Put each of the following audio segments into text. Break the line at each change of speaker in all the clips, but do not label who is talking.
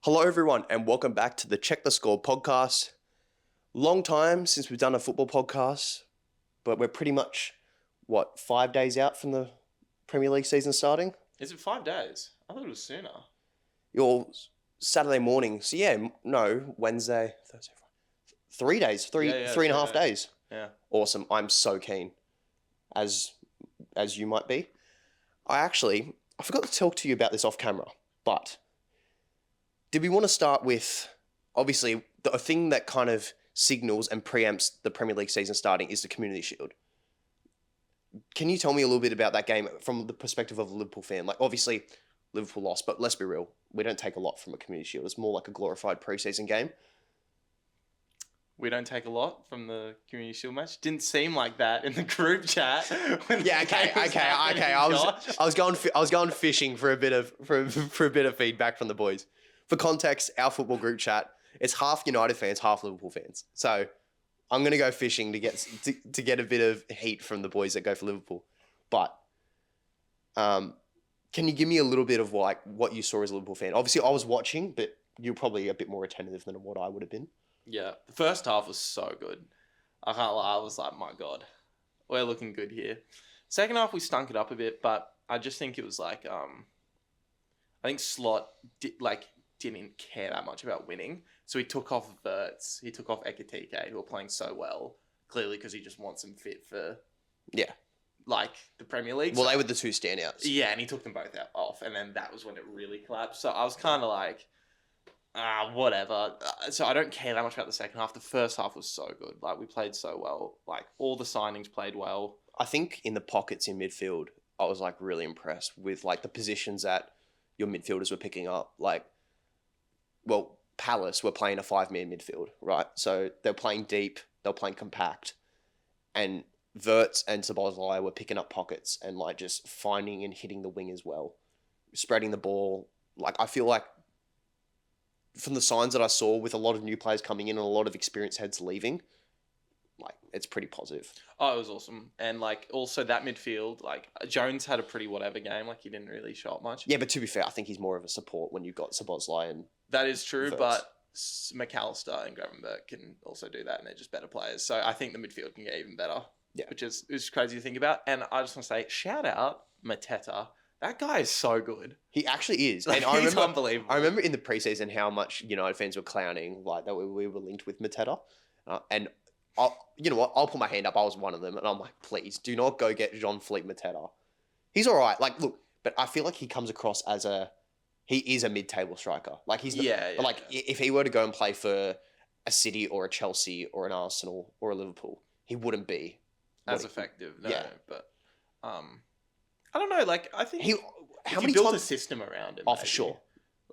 Hello, everyone, and welcome back to the Check the Score podcast. Long time since we've done a football podcast, but we're pretty much, 5 days out from the Premier League season starting?
Is it 5 days? I thought it was sooner.
Your Saturday morning. So, Wednesday, Thursday, Friday. 3 days, three and a half days.
Yeah.
Awesome. I'm so keen, as you might be. I forgot to talk to you about this off camera, but did we want to start with, obviously, the thing that kind of signals and preempts the Premier League season starting is the Community Shield. Can you tell me a little bit about that game from the perspective of a Liverpool fan? Like, obviously, Liverpool lost, but let's be real. We don't take a lot from a Community Shield. It's more like a glorified preseason game.
We don't take a lot from the Community Shield match. Didn't seem like that in the group chat.
Okay. I was going fishing for a bit of feedback from the boys. For context, our football group chat, it's half United fans, half Liverpool fans. So I'm going to go fishing to get a bit of heat from the boys that go for Liverpool. But can you give me a little bit of like what you saw as a Liverpool fan? Obviously, I was watching, but you're probably a bit more attentive than what I would have been.
Yeah, the first half was so good. I can't lie, I was like, my God, we're looking good here. Second half, we stunk it up a bit, but I just think it was like, I think Slot didn't care that much about winning. So he took off Verts, he took off Ekatike, who were playing so well, clearly because he just wants them fit for the Premier League.
Well, they were the two standouts.
Yeah, and he took them both off, and then that was when it really collapsed. So I was kind of like, whatever. So I don't care that much about the second half. The first half was so good. Like, we played so well. Like, all the signings played well.
I think in the pockets in midfield, I was like really impressed with like the positions that your midfielders were picking up. Like, well, Palace were playing a 5-man midfield, right? So they're playing deep, they're playing compact, and Verts and Szoboszlai were picking up pockets and like just finding and hitting the wing as well, spreading the ball. Like, I feel like from the signs that I saw with a lot of new players coming in and a lot of experienced heads leaving, like, it's pretty positive.
Oh, it was awesome. And like, also that midfield, like, Jones had a pretty whatever game. Like, he didn't really show up much.
Yeah, but to be fair, I think he's more of a support when you've got Szoboszlai and
that is true,
Verts.
but McAllister and Gravenberch can also do that, and they're just better players. So I think the midfield can get even better.
Yeah,
which is crazy to think about. And I just want to say, shout out Mateta. That guy is so good.
He actually is. And
he's unbelievable.
I remember in the preseason how much United fans were clowning like that we were linked with Mateta. And you know what? I'll put my hand up. I was one of them. And I'm like, please do not go get Jean-Philippe Mateta. He's all right. Like, look, but I feel like he comes across as he is a mid-table striker. Like, he's if he were to go and play for a City or a Chelsea or an Arsenal or a Liverpool, he wouldn't be
as effective. No, but I don't know. Like, I think
how many
built
times
a system around him.
Oh, for sure.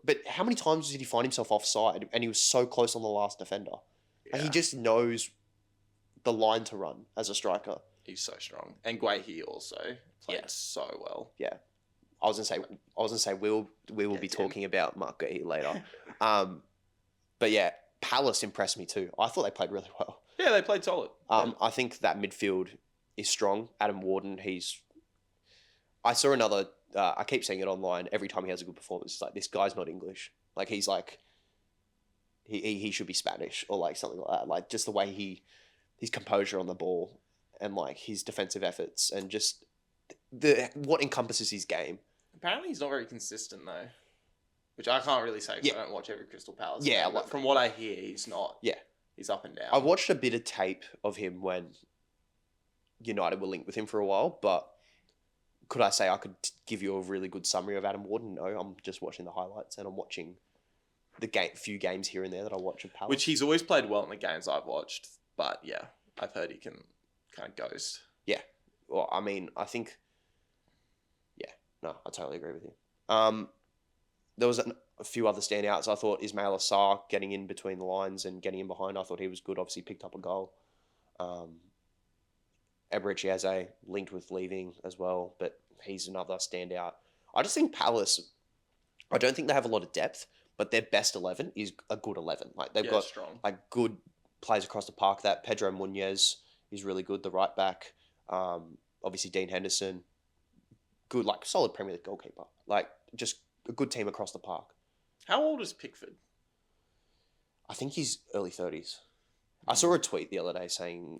But how many times did he find himself offside and he was so close on the last defender? Yeah. And he just knows the line to run as a striker.
He's so strong. And Guehi also played so well.
Yeah. I was gonna say we will be talking about Mark Guehi later. But yeah, Palace impressed me too. I thought they played really well.
Yeah, they played solid.
I think that midfield is strong. Adam Warden, I saw another. I keep saying it online every time he has a good performance. It's like, this guy's not English. Like, he's like, he should be Spanish or like something like that. Like, just the way his composure on the ball and like his defensive efforts and just what encompasses his game.
Apparently, he's not very consistent though, which I can't really say because I don't watch every Crystal Palace.
Yeah,
game, but from what I hear, he's not.
Yeah,
he's up and down.
I watched a bit of tape of him when United were linked with him for a while, but could I say I could give you a really good summary of Adam Warden? No, I'm just watching the highlights and I'm watching the few games here and there that I watch of Palace.
Which he's always played well in the games I've watched, but yeah, I've heard he can kind of ghost.
Yeah, well, I mean, I think, I totally agree with you. There was a few other standouts. I thought Ismail Assar getting in between the lines and getting in behind, I thought he was good. Obviously picked up a goal. Eberechi Eze linked with leaving as well, but he's another standout. I just think Palace, I don't think they have a lot of depth, but their best 11 is a good 11. Like, they've got
strong.
Like good players across the park. That Pedro Munoz is really good, the right back. Obviously Dean Henderson, good, like, solid Premier League goalkeeper. Like, just a good team across the park.
How old is Pickford?
I think he's early 30s. I saw a tweet the other day saying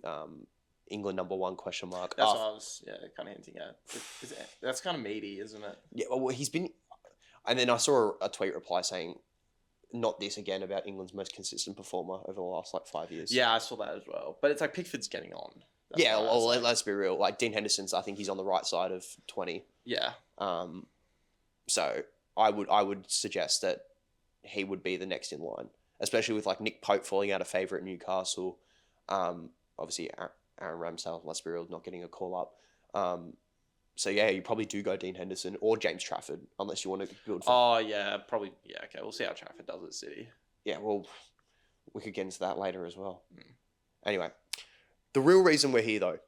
England #1 question mark.
That's what I was kind of hinting at. That's kind of meaty, isn't it?
Yeah, well, he's been, and then I saw a tweet reply saying, "Not this again," about England's most consistent performer over the last like 5 years.
Yeah, I saw that as well. But it's like Pickford's getting on. That's
Yeah,
why I
well,
was like,
let's be real. Like Dean Henderson's, I think he's on the right side of 20.
yeah.
So I would suggest that he would be the next in line, especially with like Nick Pope falling out of favour at Newcastle. Obviously Aaron Ramsdale, let's be real, not getting a call up. So yeah, you probably do go Dean Henderson or James Trafford, unless you want to build.
Oh yeah, probably. Yeah, okay. We'll see how Trafford does at City.
Yeah, well, we could get into that later as well. Anyway, the real reason we're here though,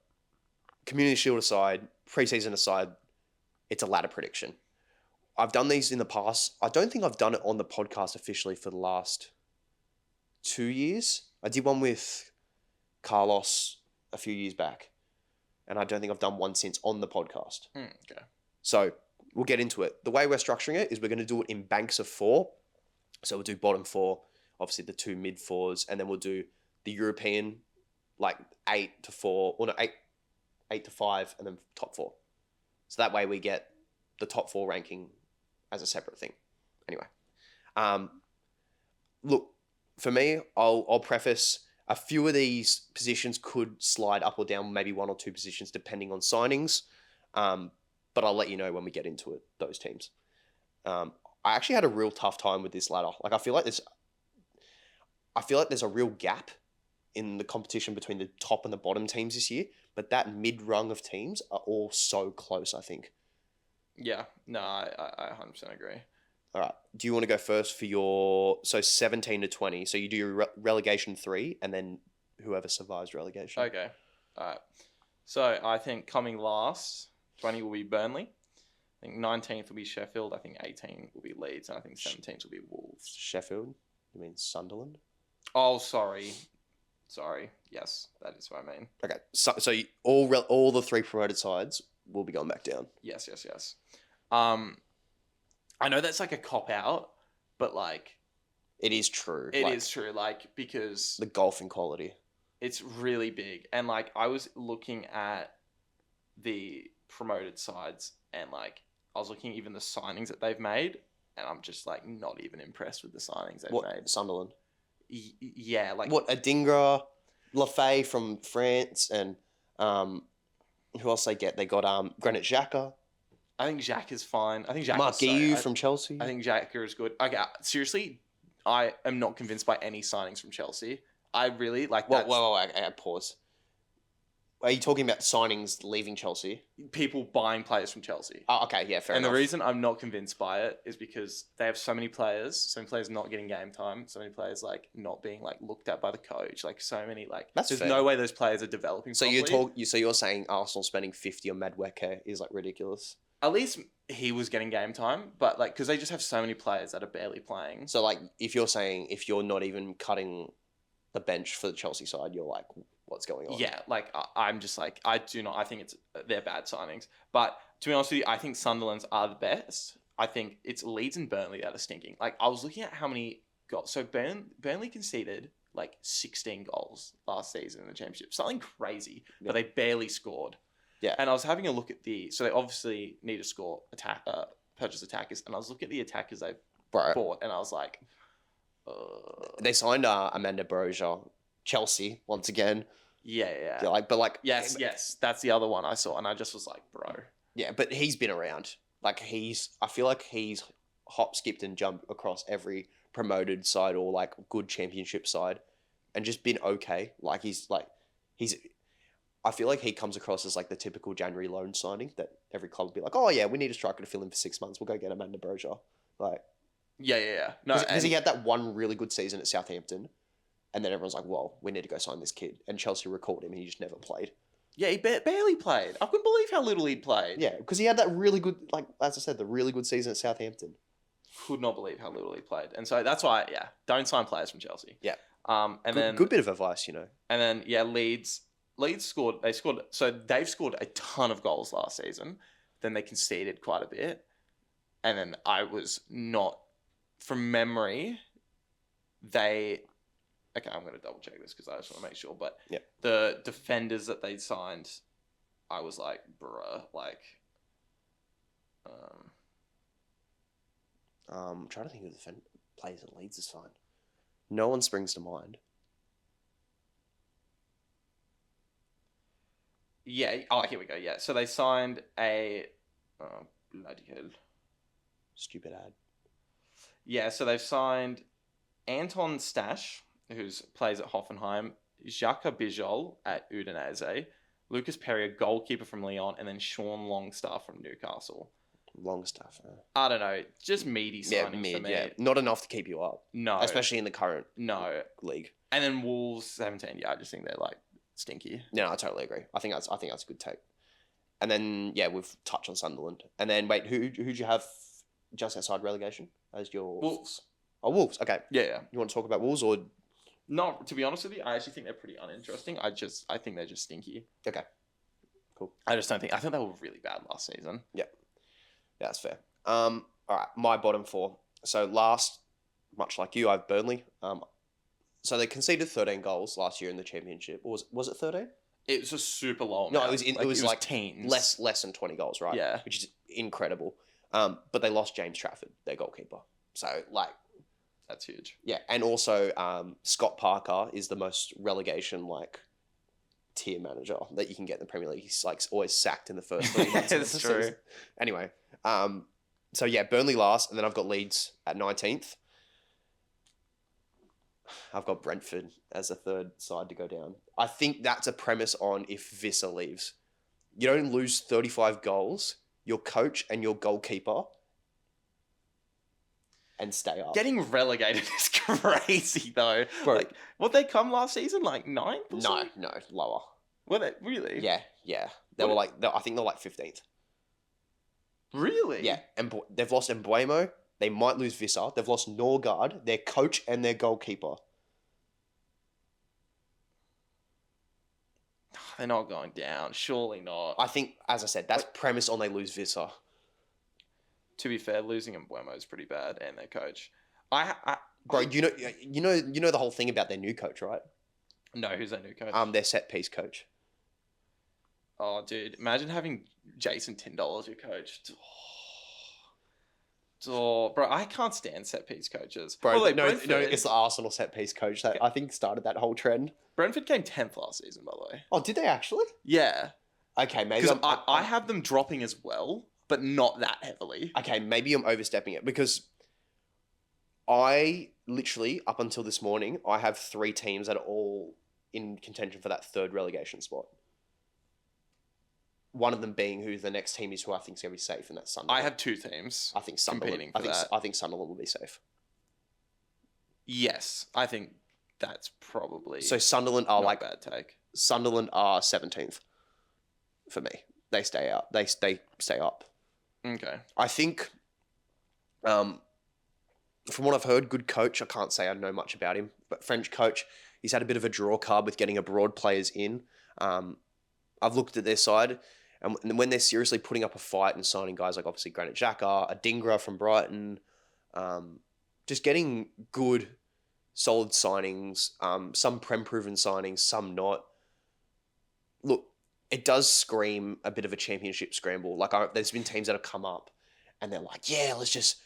Community Shield aside, preseason aside, it's a ladder prediction. I've done these in the past. I don't think I've done it on the podcast officially for the last 2 years. I did one with Carlos a few years back, and I don't think I've done one since on the podcast.
Okay.
So we'll get into it. The way we're structuring it is we're going to do it in banks of 4. So we'll do bottom 4, obviously the 2 mid 4s, and then we'll do the European, like 8 to 4, or no, 8 to 5, and then top 4. So that way we get the top 4 ranking as a separate thing. Anyway, look, for me, I'll preface a few of these positions could slide up or down, maybe 1 or 2 positions depending on signings. But I'll let you know when we get into it, those teams. I actually had a real tough time with this ladder. Like I feel like there's a real gap in the competition between the top and the bottom teams this year, but that mid rung of teams are all so close, I think.
Yeah, no, I 100% agree.
All right. Do you want to go first for your 17 to 20? So you do your relegation 3, and then whoever survives relegation.
Okay. All right. So I think coming last, 20 will be Burnley. I think 19th will be Sheffield. I think 18 will be Leeds, and I think 17th will be Wolves.
Sheffield? You mean Sunderland?
Oh, sorry. Yes, that is what I mean.
Okay. So all the 3 promoted sides will be going back down.
Yes. I know that's like a cop out, but like
it is true.
It is true, like because
the golfing quality.
It's really big, and like I was looking at the promoted sides, and like I was looking even the signings that they've made, and I'm just like not even impressed with the signings they've made.
Sunderland.
Yeah, like
what Adingra, Lafay from France, and who else they get? They got Granit Xhaka.
I think Xhaka is fine. I think Xhaka
Mark Guiu from Chelsea.
I think Xhaka is good. Okay, seriously, I am not convinced by any signings from Chelsea. I really like.
Whoa, pause. Are you talking about signings leaving Chelsea?
People buying players from Chelsea.
Oh, okay, yeah, fair enough.
And the reason I'm not convinced by it is because they have so many players not getting game time, so many players like not being like looked at by the coach, like so many like.
There's
no way those players are developing.
So
properly.
you're saying Arsenal spending 50 on Madueke is like ridiculous?
At least he was getting game time, but like because they just have so many players that are barely playing.
So like if you're not even cutting the bench for the Chelsea side, you're like, what's going on?
Yeah, like I'm just like I think they're bad signings. But to be honest with you, I think Sunderland's are the best. I think it's Leeds and Burnley that are stinking. Like I was looking at how many goals. So Burnley conceded like 16 goals last season in the Championship, something crazy, but they barely scored.
Yeah,
and I was having a look at so they obviously need to purchase attackers, and I was looking at the attackers they've bought, and I was like,
they signed Amanda Broja, Chelsea once again.
Yeah. Yes, that's the other one I saw, and I just was like, bro.
Yeah, but he's been around. Like I feel like he's hop, skipped, and jumped across every promoted side or like good championship side, and just been okay. Like he's. I feel like he comes across as like the typical January loan signing that every club would be like, oh yeah, we need a striker to fill in for 6 months. We'll go get Amanda Broja. Like.
Yeah. No,
because he had that one really good season at Southampton. And then everyone's like, well, we need to go sign this kid. And Chelsea recalled him and he just never played.
Yeah, he barely played. I couldn't believe how little he'd played.
Yeah, because he had that really good, like, as I said, the really good season at Southampton.
Could not believe how little he played. And so that's why, don't sign players from Chelsea.
Yeah.
Good
bit of advice, you know.
And then, Leeds scored, so they've scored a ton of goals last season. Then they conceded quite a bit. And then I was not from memory, they. Okay, I'm going to double check this because I just want to make sure. But
yeah,
the defenders that they signed, I was like, bruh, like.
I'm trying to think of the players that Leeds has signed. No one springs to mind.
Yeah. Oh, here we go. Yeah. So they signed a. Oh, bloody hell.
Stupid ad.
Yeah. So they've signed Anton Stash, who plays at Hoffenheim, Xhaka Bijol at Udinese, Lucas Perry, a goalkeeper from Lyon, and then Sean Longstaff from Newcastle.
Longstaff.
I don't know. Just meaty signings for me.
Yeah. Not enough to keep you up.
No.
Especially in the current league.
And then Wolves 17. Yeah, I just think they're like stinky.
No, I totally agree. I think that's a good take. And then we've touched on Sunderland. And then wait, who'd you have just outside relegation as your
Wolves?
Oh, Wolves. Okay.
Yeah.
You want to talk about Wolves or?
No, to be honest with you, I actually think they're pretty uninteresting. I think they're just stinky.
Okay. Cool.
I think they were really bad last season.
Yeah. Yeah, that's fair. All right, my bottom four. So last, much like you, I have Burnley. So they conceded 13 goals last year in the championship. Or was it 13?
It was a super low amount.
No, it was like
teens.
Less than 20 goals, right?
Yeah.
Which is incredible. But they lost James Trafford, their goalkeeper. So
that's huge.
Yeah, and also Scott Parker is the most relegation tier manager that you can get in the Premier League. He's always sacked in the first 3 months.
It's true.
Season. Anyway, so yeah, Burnley last, and then I've got Leeds at 19th. I've got Brentford as a third side to go down. I think that's a premise on if Visser leaves. You don't lose 35 goals, your coach and your goalkeeper, and stay up.
Getting relegated is crazy though.
Bro.
What they come last season? 9th?
No, lower.
Were they really?
Yeah. They were I think they're 15th.
Really?
Yeah, and they've lost Embuemo. They might lose Visser. They've lost Norgard, their coach and their goalkeeper.
They're not going down. Surely not.
I think, as I said, that's premise on they lose Visser.
To be fair, losing Embuemo is pretty bad, and their coach.
Bro, you know the whole thing about their new coach, right?
No, who's their new coach?
Their set piece coach.
Oh, dude, imagine having Jason Tyndall as your coach. Oh, bro, I can't stand set piece coaches.
Bro,
no,
it's the Arsenal set piece coach that I think started that whole trend.
Brentford came 10th last season, by the way.
Oh, did they actually?
Yeah.
Okay, maybe
because I have them dropping as well, but not that heavily.
Okay, maybe I'm overstepping it because I literally, up until this morning, I have 3 teams that are all in contention for that third relegation spot. One of them being who the next team is who I think is going to be safe, and that's Sunderland.
I have 2 teams.
I think Sunderland. I think Sunderland will be safe.
Yes, I think that's probably
so. Sunderland are
not a bad take.
Sunderland are 17th for me. They stay out. They stay up.
Okay.
I think, from what I've heard, good coach. I can't say I know much about him, but French coach. He's had a bit of a draw card with getting abroad players in. I've looked at their side. And when they're seriously putting up a fight and signing guys like obviously Granit Xhaka, a Dingra from Brighton, just getting good, solid signings, some Prem-proven signings, some not. Look, it does scream a bit of a championship scramble. There's been teams that have come up and they're like, yeah, let's just,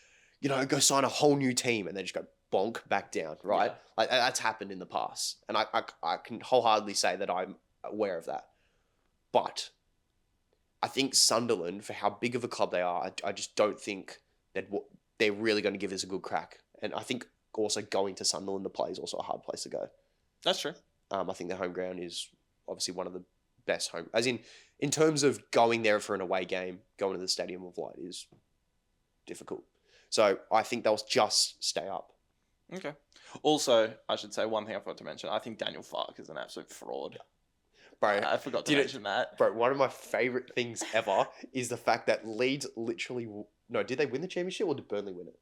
go sign a whole new team. And they just go bonk back down, right? Yeah. That's happened in the past. And I can wholeheartedly say that I'm aware of that. But I think Sunderland, for how big of a club they are, I just don't think that they're really going to give this a good crack. And I think also going to Sunderland to play is also a hard place to go.
That's true.
I think their home ground is obviously one of the best home... As in terms of going there for an away game, going to the Stadium of Light is difficult. So I think they'll just stay up.
Okay. Also, I should say one thing I forgot to mention. I think Daniel Farke is an absolute fraud.
Bro,
I forgot to mention that.
Bro, one of my favourite things ever is the fact that Leeds literally... No, did they win the championship or did Burnley win it?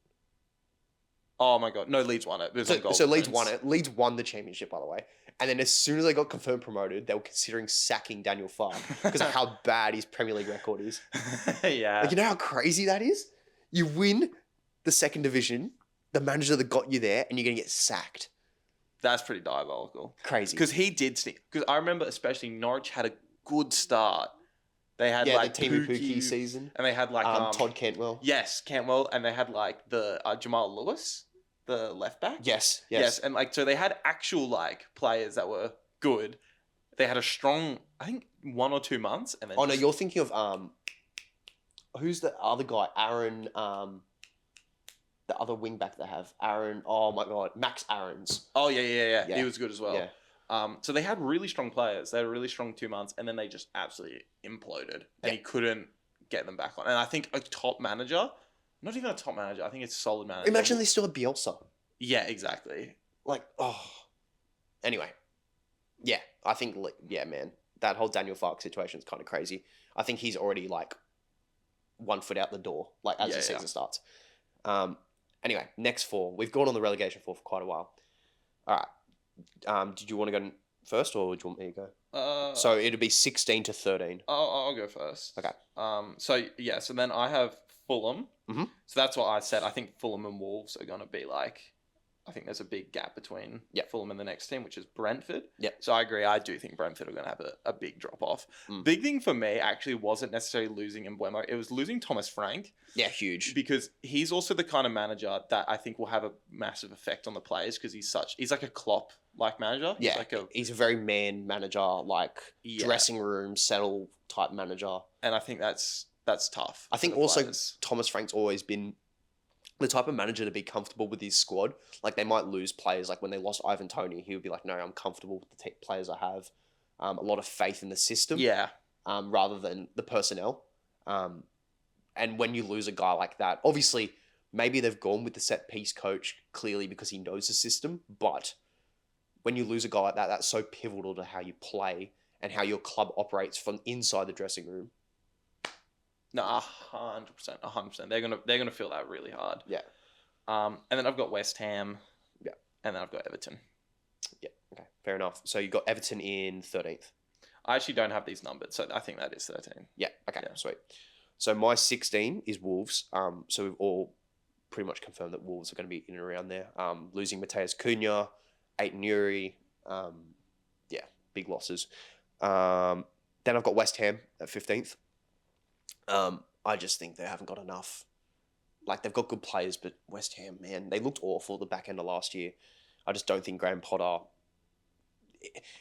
Oh my God. No, Leeds won it.
So Leeds won it. Leeds won the championship, by the way. And then as soon as they got confirmed promoted, they were considering sacking Daniel Farke because of how bad his Premier League record is.
Yeah.
You know how crazy that is? You win the second division, the manager that got you there, and you're gonna get sacked.
That's pretty diabolical.
Crazy.
Because he did sneak. Because I remember especially Norwich had a good start. They had
Yeah,
like
the Timu Puki season.
and they had like
Todd Cantwell.
Yes, Cantwell, and they had like the Jamal Lewis, the left back.
Yes,
And like so they had actual like players that were good. They had a strong, I think 1 or 2 months, and then.
Oh no, you're thinking of who's the other guy? Aaron, the other wing back they have, Aaron. Oh my god, Max Aarons.
Oh yeah. He was good as well.
Yeah.
So they had really strong players. They had a really strong 2 months, and then they just absolutely imploded, and he couldn't get them back on. And I think a top manager, not even a top manager, I think it's a solid manager.
Imagine they still had Bielsa.
Yeah, exactly.
Like, oh. Anyway, yeah, I think, man, that whole Daniel Farke situation is kind of crazy. I think he's already like 1 foot out the door, like as the season starts. Anyway, next 4. We've gone on the relegation for quite a while. All right. Did you want to go first, or do you want me to go? So it'll be 16 to 13.
I'll go first.
Okay.
So then I have Fulham.
Mm-hmm.
So that's what I said. I think Fulham and Wolves are going to be like, I think there's a big gap between Fulham and the next team, which is Brentford.
Yeah.
So I agree. I do think Brentford are going to have a big drop off. Big thing for me actually wasn't necessarily losing Mbeumo. It was losing Thomas Frank.
Yeah, huge.
Because he's also the kind of manager that I think will have a massive effect on the players because he's like a Klopp-like manager.
Yeah, he's a very man manager, like dressing room, settle type manager.
And I think that's tough.
I think also Thomas Frank's always been the type of manager to be comfortable with his squad. Like, they might lose players. Like, when they lost Ivan Toney, he would be like, no, I'm comfortable with the players I have. A lot of faith in the system.
Yeah.
Rather than the personnel. And when you lose a guy like that, obviously, maybe they've gone with the set-piece coach clearly because he knows the system. But when you lose a guy like that, that's so pivotal to how you play and how your club operates from inside the dressing room.
No, 100%, 100%. They're gonna feel that really hard.
Yeah.
And then I've got West Ham.
Yeah.
And then I've got Everton.
Yeah. Okay. Fair enough. So you got Everton in 13th.
I actually don't have these numbered, so I think that is 13.
Yeah. Okay.
Yeah.
Sweet. So my 16 is Wolves. So we've all pretty much confirmed that Wolves are going to be in and around there. Losing Mateus Cunha, Aiton Nuri. Big losses. Then I've got West Ham at 15th. I just think they haven't got enough. Like, they've got good players, but West Ham, man, they looked awful the back end of last year. I just don't think Graham Potter...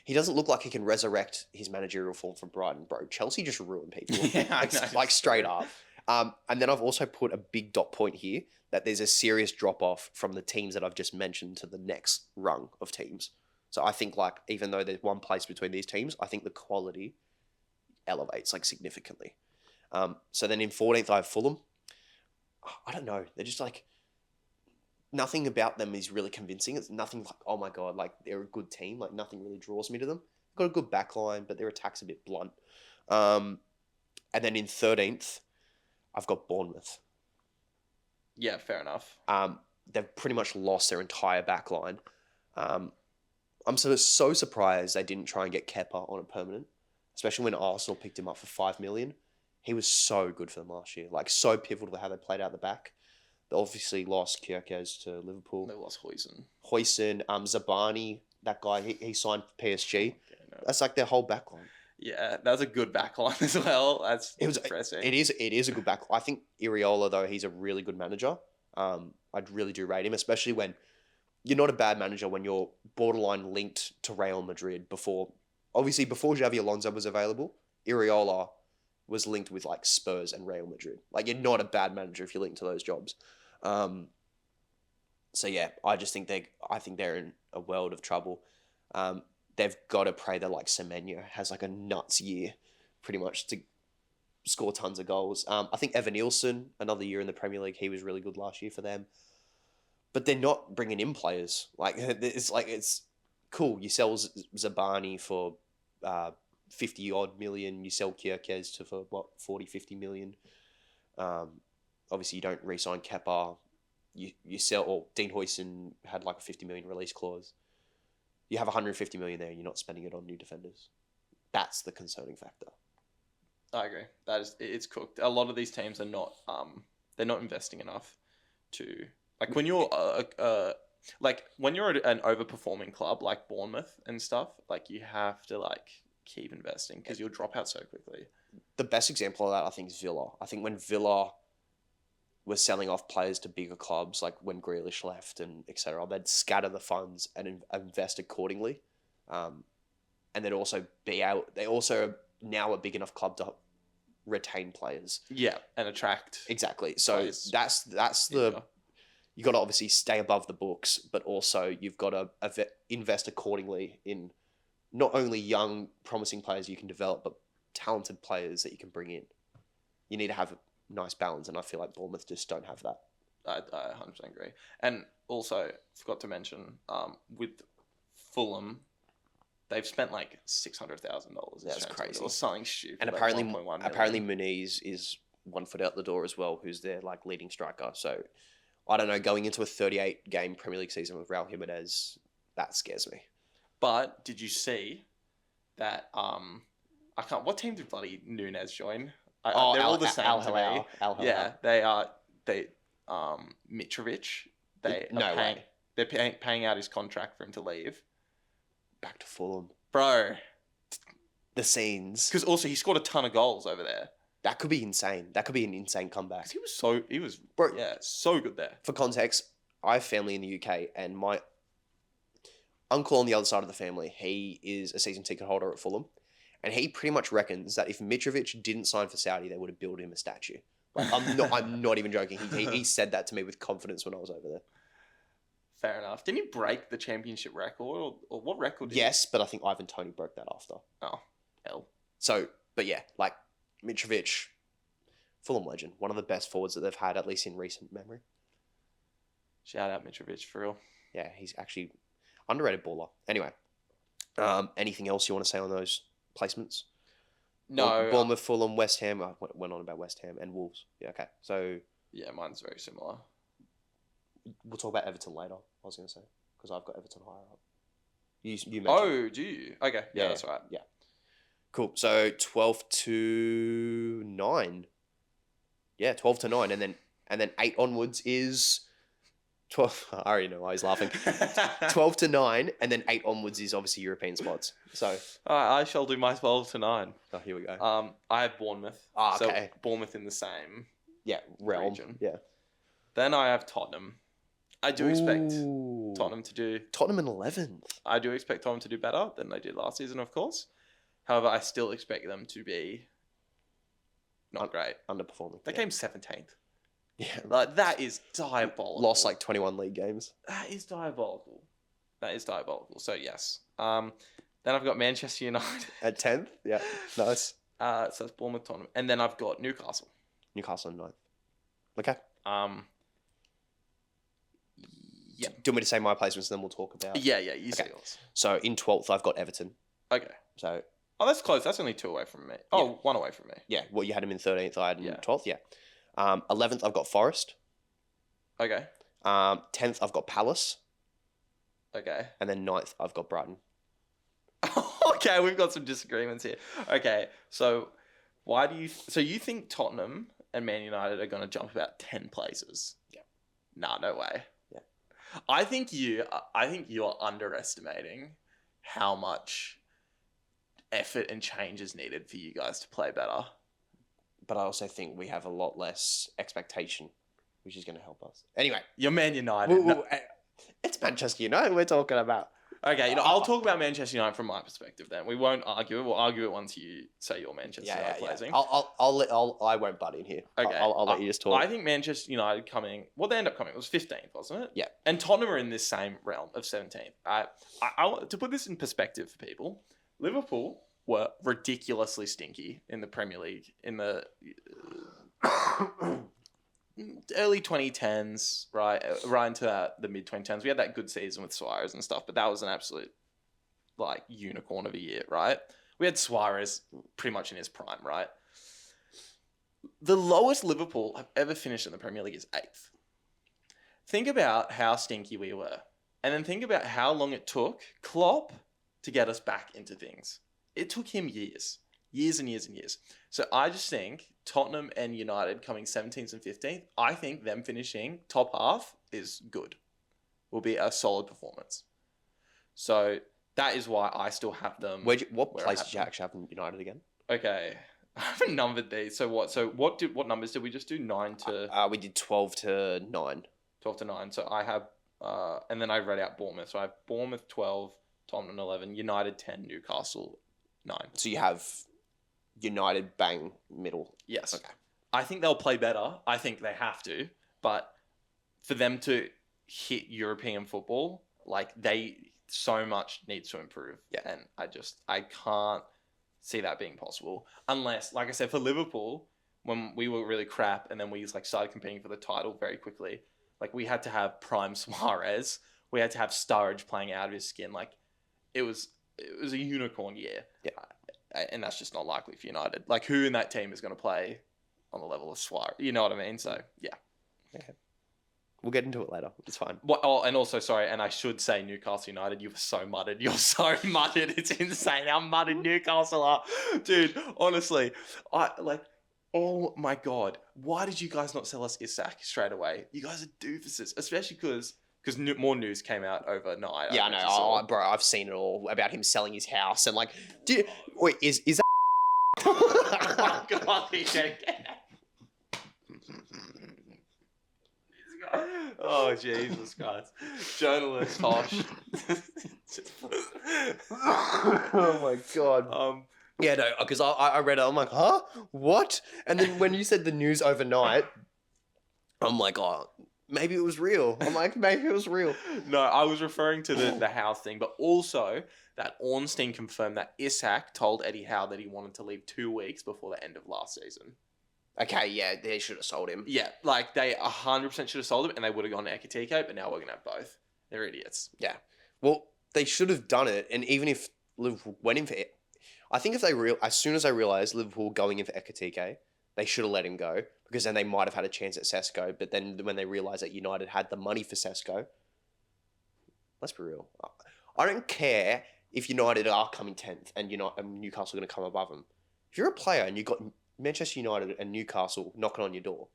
He doesn't look like he can resurrect his managerial form from Brighton, bro. Chelsea just ruined people.
Yeah,
like straight up. And then I've also put a big dot point here that there's a serious drop-off from the teams that I've just mentioned to the next rung of teams. So I think, like, even though there's one place between these teams, I think the quality elevates, like, significantly. So then in 14th, I have Fulham. I don't know. They're just like, nothing about them is really convincing. It's nothing like, oh my God, like, they're a good team. Like, nothing really draws me to them. They've got a good backline, but their attack's a bit blunt. And then in 13th, I've got Bournemouth.
Yeah, fair enough.
They've pretty much lost their entire backline. I'm so surprised they didn't try and get Kepa on a permanent, especially when Arsenal picked him up for $5 million. He was so good for them last year. Like, so pivotal to how they played out the back. They obviously lost Kierkegaard to Liverpool.
They lost
Huijsen, Zabani, that guy, he signed for PSG. Okay, no. That's like their whole backline.
Yeah, that was a good backline as well. That's impressive.
It is a good backline. I think Iriola, though, he's a really good manager. I really do rate him, especially when you're not a bad manager when you're borderline linked to Real Madrid before Xavi Alonso was available. Iriola was linked with, like, Spurs and Real Madrid. Like, you're not a bad manager if you're linked to those jobs. So yeah, I think they're in a world of trouble. They've got to pray that, like, Semenyo has, like, a nuts year pretty much to score tons of goals. I think Evan Nielsen, another year in the Premier League, he was really good last year for them. But they're not bringing in players. It's cool. You sell Zabani for 50 odd million. You sell Kierkegaard for what, 40, 50 million. Obviously you don't re-sign Kepa. You sell, or Dean Huijsen had like a 50 million release clause. You have 150 million there and you're not spending it on new defenders. That's the concerning factor.
I agree. It's cooked. A lot of these teams are not they're not investing enough to Like when you're like when you're at an overperforming club like Bournemouth and stuff, like you have to like keep investing because you'll drop out so quickly.
The best example of that, I think, is Villa. I think when Villa was selling off players to bigger clubs, like when Grealish left and etc., they'd scatter the funds and invest accordingly, and they'd also They also are now a big enough club to retain players.
Yeah, and attract
Exactly. So
players.
that's the you got to obviously stay above the books, but also you've got to invest accordingly in not only young, promising players you can develop, but talented players that you can bring in. You need to have a nice balance, and I feel like Bournemouth just don't have that.
I 100% agree. And also, forgot to mention, with Fulham, they've spent like $600,000.
That's crazy.
Or something stupid.
And
like
apparently
1.1
Muniz is 1 foot out the door as well, who's their like leading striker. So I don't know, going into a 38 game Premier League season with Raul Jimenez, that scares me.
But did you see that? I can't. What team did bloody Nunez join? They're all the same to me. Yeah, they are. Mitrovic. They're paying out his contract for him to leave.
Back to Fulham,
Bro.
the scenes.
Because also he scored a ton of goals over there.
That could be insane. That could be an insane comeback.
He was
Bro,
so good there.
For context, I have family in the UK, and my uncle on the other side of the family, he is a season ticket holder at Fulham, and he pretty much reckons that if Mitrovic didn't sign for Saudi, they would have built him a statue. Like, I'm not even joking. He said that to me with confidence when I was over there.
Fair enough. Didn't he break the championship record, or what record?
Yes, but I think Ivan Toney broke that after.
Oh, hell.
So, but yeah, like Mitrovic, Fulham legend, one of the best forwards that they've had, at least in recent memory.
Shout out Mitrovic for real.
Yeah, he's actually underrated baller. Anyway, anything else you want to say on those placements?
No.
Bournemouth, Fulham, West Ham. I went on about West Ham and Wolves. Yeah, okay. So
yeah, mine's very similar.
We'll talk about Everton later, I was going to say, because I've got Everton higher up. You mentioned.
Oh, do you? Okay. Yeah, that's right.
Yeah. Cool. So 12 to 9. Yeah, 12 to 9. And then 8 onwards is 12. I already know why he's laughing. 12 to 9. And then 8 onwards is obviously European spots. So
all right, I shall do my 12 to 9.
Oh, here we go.
I have Bournemouth.
Okay.
So Bournemouth in the same
realm.
region.
Yeah.
Then I have Tottenham. I do expect Tottenham
in 11th.
I do expect Tottenham to do better than they did last season, of course. However, I still expect them to be not great.
Underperforming.
They came 17th.
Yeah.
Like, that is diabolical.
Lost like 21 league games.
That is diabolical. So, yes. Then I've got Manchester United.
At 10th? Yeah. Nice.
So that's Bournemouth, Tottenham. And then I've got Newcastle.
Newcastle in 9th. Okay.
Yeah.
Do you want me to say my placements and then we'll talk about...
Yeah, you say yours.
So in 12th, I've got Everton.
Okay.
So...
Oh, that's close. That's only 2 away from me. Oh,
Yeah.
1 away from me.
Yeah, well, you had him in 13th, I had him in
Yeah.
12th, yeah. 11th, I've got Forest.
Okay.
10th, I've got Palace.
Okay.
And then 9th, I've got Brighton.
Okay, we've got some disagreements here. Okay, so why do you... So you think Tottenham and Man United are going to jump about 10 places?
Yeah.
Nah, no way.
Yeah.
I think you're underestimating how much effort and change is needed for you guys to play better.
But I also think we have a lot less expectation, which is going to help us. Anyway.
You're Man United.
It's Manchester United we're talking about.
Okay, I'll talk about Manchester United from my perspective then. We won't argue it. We'll argue it once you say your Manchester United placing.
I won't butt in here.
Okay.
I'll let you just talk.
I think Manchester United coming... Well, they end up coming. It was 15th, wasn't it?
Yeah.
And Tottenham are in this same realm of 17th. To put this in perspective for people, Liverpool were ridiculously stinky in the Premier League in the early 2010s, right into the mid 2010s. We had that good season with Suarez and stuff, but that was an absolute like unicorn of a year, right? We had Suarez pretty much in his prime, right? The lowest Liverpool have ever finished in the Premier League is 8th. Think about how stinky we were, and then think about how long it took Klopp to get us back into things. It took him years and years and years. So I just think Tottenham and United coming 17th and 15th, I think them finishing top half is good. Will be a solid performance. So that is why I still have them.
What
where I
place
have
did you
them.
actually have in United again?
Okay. I haven't numbered these. So what numbers did we just do? 9 to
We did 12 to 9.
12 to 9. So I have and then I read out Bournemouth. So I have Bournemouth 12, Tottenham 11, United 10, Newcastle 9.
So you have United bang middle.
Yes.
Okay.
I think they'll play better. I think they have to. But for them to hit European football, like they so much needs to improve.
Yeah.
And I can't see that being possible. Unless, like I said, for Liverpool, when we were really crap and then we like started competing for the title very quickly, like we had to have prime Suarez. We had to have Sturridge playing out of his skin. Like it was a unicorn year.
Yeah.
And that's just not likely for United. Like who in that team is going to play on the level of Suarez? You know what I mean? So yeah.
Okay. We'll get into it later. It's fine.
And also, sorry, and I should say Newcastle United, you were so mudded. You're so mudded. It's insane how mudded Newcastle are. Dude, honestly, oh my God. Why did you guys not sell us Isak straight away? You guys are doofuses, especially because more news came out overnight.
Yeah, I know. Bro, I've seen it all about him selling his house and like, wait, is that?
Oh my God, he said oh, Jesus Christ. Journalist, Tosh.
Oh my God. Yeah, no, because I read it. I'm like, huh? What? And then when you said the news overnight, I'm like, oh, maybe it was real. I'm like, maybe it was real.
No, I was referring to the Howe thing, but also that Ornstein confirmed that Isak told Eddie Howe that he wanted to leave 2 weeks before the end of last season.
Okay, yeah, they should have sold him.
Yeah, like they 100% should have sold him and they would have gone to Ekitike, but now we're going to have both. They're idiots.
Yeah. Well, they should have done it, and even if Liverpool went in for it, I think if they as soon as they realised Liverpool going in for Ekitike, they should have let him go, because then they might have had a chance at Sesko, but then when they realised that United had the money for Sesko, let's be real. I don't care if United are coming 10th and Newcastle are going to come above them. If you're a player and you've got Manchester United and Newcastle knocking on your door,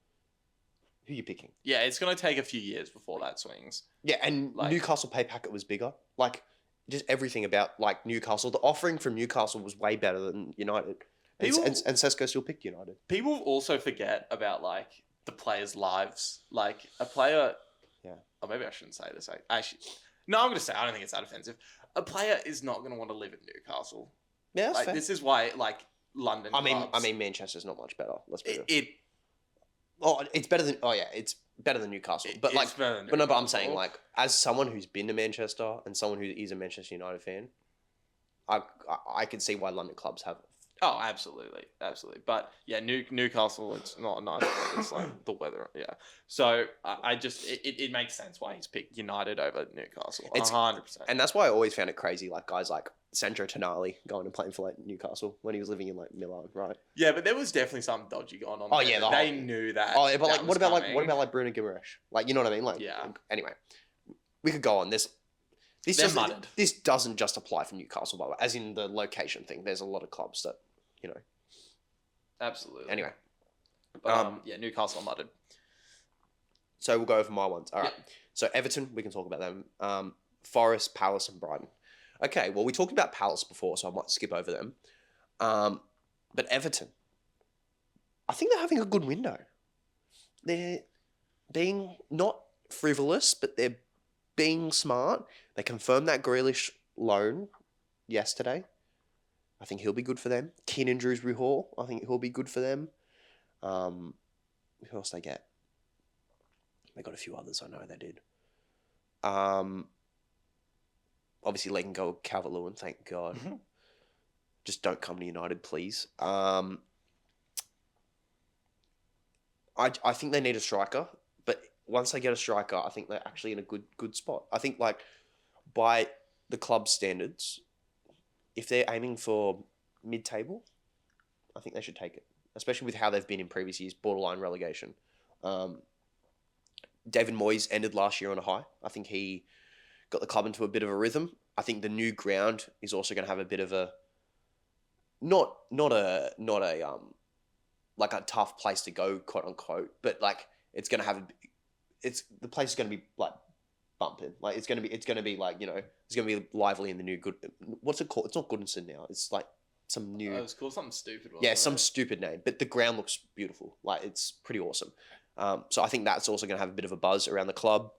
who are you picking?
Yeah, it's going to take a few years before that swings.
Yeah, and Newcastle pay packet was bigger. Like, just everything about like Newcastle. The offering from Newcastle was way better than United. And Sesko still picked United.
People also forget about like the players' lives. Like a player...
Yeah.
Or maybe I shouldn't say this. Actually, no, I'm going to say I don't think it's that offensive. A player is not going to want to live in Newcastle.
Yeah, that's
like
fair.
This is why like London clubs...
I mean Manchester's not much better. Let's be real. It's better than Newcastle. But like, but I'm saying like, as someone who's been to Manchester and someone who is a Manchester United fan, I can see why London clubs have.
Oh, absolutely. But yeah, Newcastle, it's not nice. It's like the weather. Yeah. So I just it makes sense why he's picked United over Newcastle. 100%.
And that's why I always found it crazy. Like guys like Sandro Tonali going and playing for like Newcastle when he was living in like Milan, right?
Yeah, but there was definitely something dodgy going on.
Oh
there.
Yeah,
they knew that.
Oh, yeah, but
that
like, what about like Bruno Guimaraes? Like, you know what I mean? Like,
yeah.
Anyway, we could go on this. This doesn't just apply for Newcastle, by the way. As in the location thing, there's a lot of clubs that, you know.
Absolutely.
Anyway,
but yeah, Newcastle mudded.
So we'll go over my ones. All right.
Yep.
So Everton, we can talk about them. Forest, Palace, and Brighton. Okay, well, we talked about Palace before, so I might skip over them. But Everton, I think they're having a good window. They're being not frivolous, but they're being smart. They confirmed that Grealish loan yesterday. I think he'll be good for them. Keenan Drew's Ruhal, I think he'll be good for them. Who else they get? They got a few others, I know they did. Obviously letting go of Calvert-Lewin, thank God. Mm-hmm. Just don't come to United, please. I think they need a striker, but once they get a striker, I think they're actually in a good spot. I think like by the club standards, if they're aiming for mid-table, I think they should take it, especially with how they've been in previous years, borderline relegation. David Moyes ended last year on a high. I think he got the club into a bit of a rhythm. I think the new ground is also going to have a bit of a not a like a tough place to go, quote unquote, but like it's going to have the place is going to be like bumping. Like it's going to be like, it's going to be lively in the new good. What's it called? It's not Goodison now. It's like some new.
It was called something stupid.
Yeah,
Wasn't
some
it?
stupid name, but the ground looks beautiful. Like it's pretty awesome. So I think that's also going to have a bit of a buzz around the club.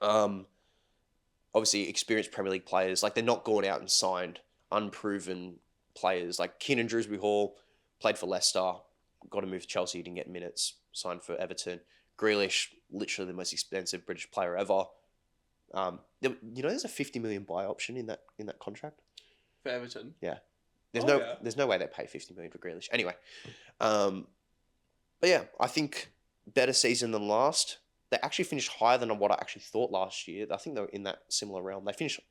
Obviously, experienced Premier League players, like they're not going out and signed unproven players. Like Keenan Drewsbury Hall played for Leicester, got to move to Chelsea, didn't get minutes, signed for Everton. Grealish, literally the most expensive British player ever. There's a 50 million buy option in that contract
For Everton.
Yeah.
Yeah.
There's no way they pay 50 million for Grealish. Anyway, but yeah, I think better season than last. They actually finished higher than what I actually thought last year. I think they were in that similar realm. They finished.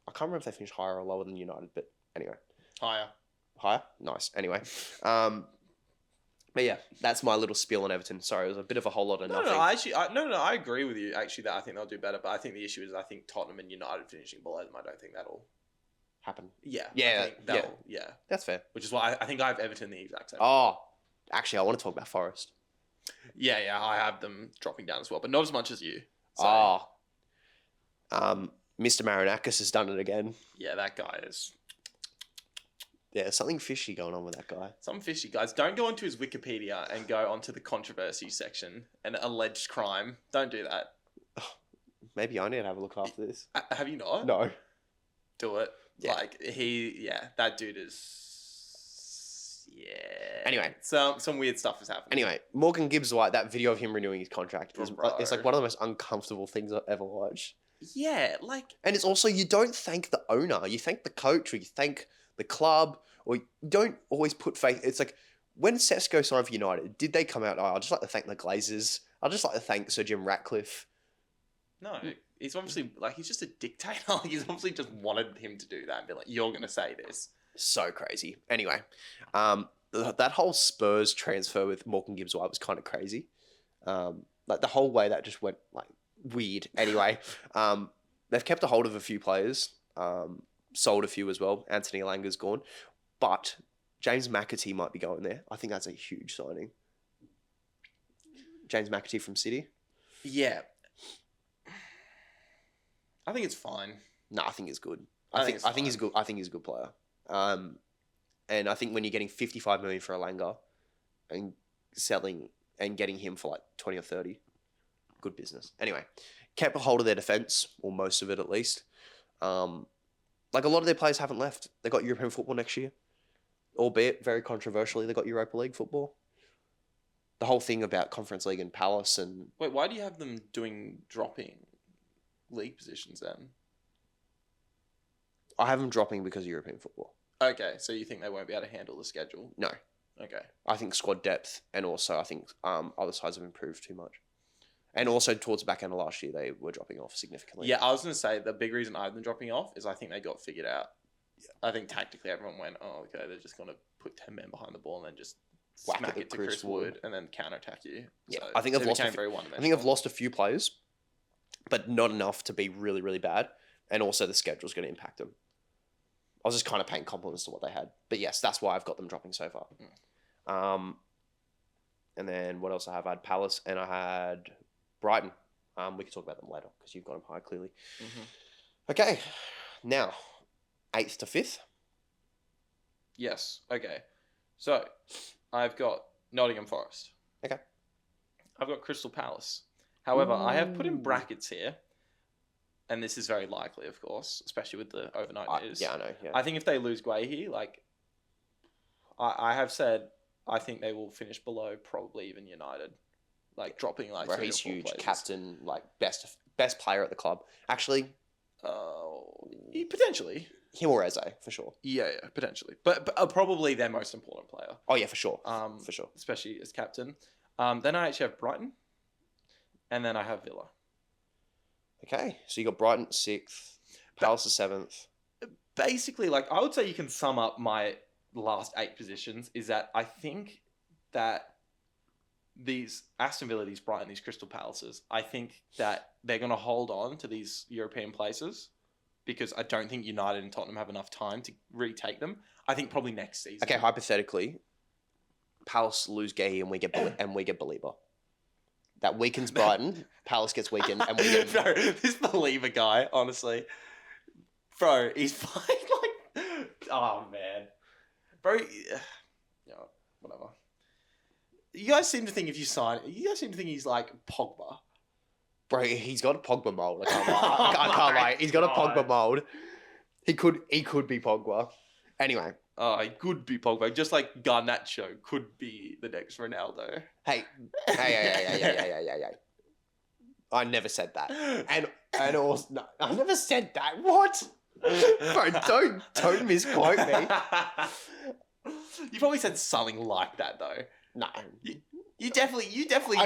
I can't remember if they finished higher or lower than United, but anyway,
Higher.
higher. Nice. Anyway, but yeah, that's my little spiel on Everton. Sorry, it was a bit of a whole lot of nothing.
I agree with you. Actually, that I think they'll do better, but I think the issue is I think Tottenham and United finishing below them. I don't think that'll
Happen.
Yeah.
Yeah.
Yeah.
That's fair.
Which is why I think I have Everton the exact same.
Oh, actually, I want to talk about Forest.
Yeah, I have them dropping down as well, but not as much as you. So,
Mr. Marinakis has done it again.
yeah, that guy is
Yeah, something fishy going on with that guy.
some fishy guys. Don't go onto his Wikipedia and go onto the controversy section and alleged crime. Don't do that.
Maybe I need to have a look after this.
Have you not?
No.
Do it.
Yeah.
Like that dude is. Yeah.
Anyway.
some weird stuff is happening.
Anyway, Morgan Gibbs White, that video of him renewing his contract is
Bro.
it's like one of the most uncomfortable things I've ever watched.
Yeah, like
And it's also, you don't thank the owner, you thank the coach, or you thank the club, or you don't always put faith. It's like when Sesko signed for United, did they come out? Oh, I'd just like to thank the Glazers. I'd just like to thank Sir Jim Ratcliffe.
no, he's obviously he's just a dictator. He's obviously just wanted him to do that and be like, "You're gonna say this."
So crazy. Anyway, that whole Spurs transfer with Morgan Gibbs White was kind of crazy. Like the whole way that just went like weird. Anyway, they've kept a hold of a few players, sold a few as well. Anthony Elanga's gone, but James McAtee might be going there. I think that's a huge signing. James McAtee from City.
Yeah, I think it's fine.
No, I think he's good.
I
I
think
think he's good. I think he's a good player. And I think when you're getting 55 million for Elanga and selling and getting him for like 20 or 30, good business. Anyway, kept a hold of their defense, or most of it at least. Like a lot of their players haven't left. They got European football next year, albeit very controversially, they got Europa League football. The whole thing about Conference League and Palace and
Wait, why do you have them dropping league positions then?
I have them dropping because of European football.
Okay, so you think they won't be able to handle the schedule?
No,
Okay.
I think squad depth and also I think other sides have improved too much. And also towards the back end of last year, they were dropping off significantly.
Yeah, I was going to say the big reason I have them dropping off is I think they got figured out. I think tactically everyone went, oh, okay, they're just going to put 10 men behind the ball and then just
Whack
smack
it
it to
Chris
Chris Wood and then counter-attack you.
Yeah,
So
I think they've lost
became
a
very
I
one-dimensional.
think I've lost a few players, but not enough to be really, really bad. And also the schedule's going to impact them. I was just kind of paying compliments to what they had. But yes, that's why I've got them dropping so far. And then what else I have? I had Palace and I had Brighton. We can talk about them later because you've got them high clearly.
Mm-hmm.
Okay, now 8th to 5th.
Yes. Okay. So I've got Nottingham Forest.
Okay.
I've got Crystal Palace. However, I have put in
Ooh.
brackets here, and this is very likely, of course, especially with the overnight news.
Yeah, I know. Yeah.
I think if they lose Guehi, I have said I think they will finish below probably even United, dropping
Bro,
3
he's
or 4
huge.
places.
Captain, best player at the club. Actually,
Potentially.
him or Eze, for sure.
Yeah, potentially. But probably their most important player.
Oh, yeah, for sure. For sure.
Especially as captain. Then I actually have Brighton, and then I have Villa.
Okay, so you got Brighton 6th, Palace 7th.
Basically, I would say you can sum up my last 8 positions is that I think that these Aston Villa, these Brighton, these Crystal Palaces, I think that they're going to hold on to these European places because I don't think United and Tottenham have enough time to retake them. I think probably next season.
Okay, hypothetically, Palace lose Gay and we get Belieber. That weakens Brighton. Palace gets weakened, and we get...
Bro, this believer guy, honestly. Bro, he's playing like... Oh, man. Bro, yeah, whatever. You guys seem to think if you sign... You guys seem to think he's like Pogba.
Bro, he's got a Pogba mold. I can't lie. I can't lie. He's got a Pogba mold. He could be Pogba. Anyway.
Oh, he could be Pogba. Just like Garnacho could be the next Ronaldo.
Hey. I never said that. And also... No, I never said that. What? Bro, don't misquote me.
You probably said something like that, though.
No.
You definitely...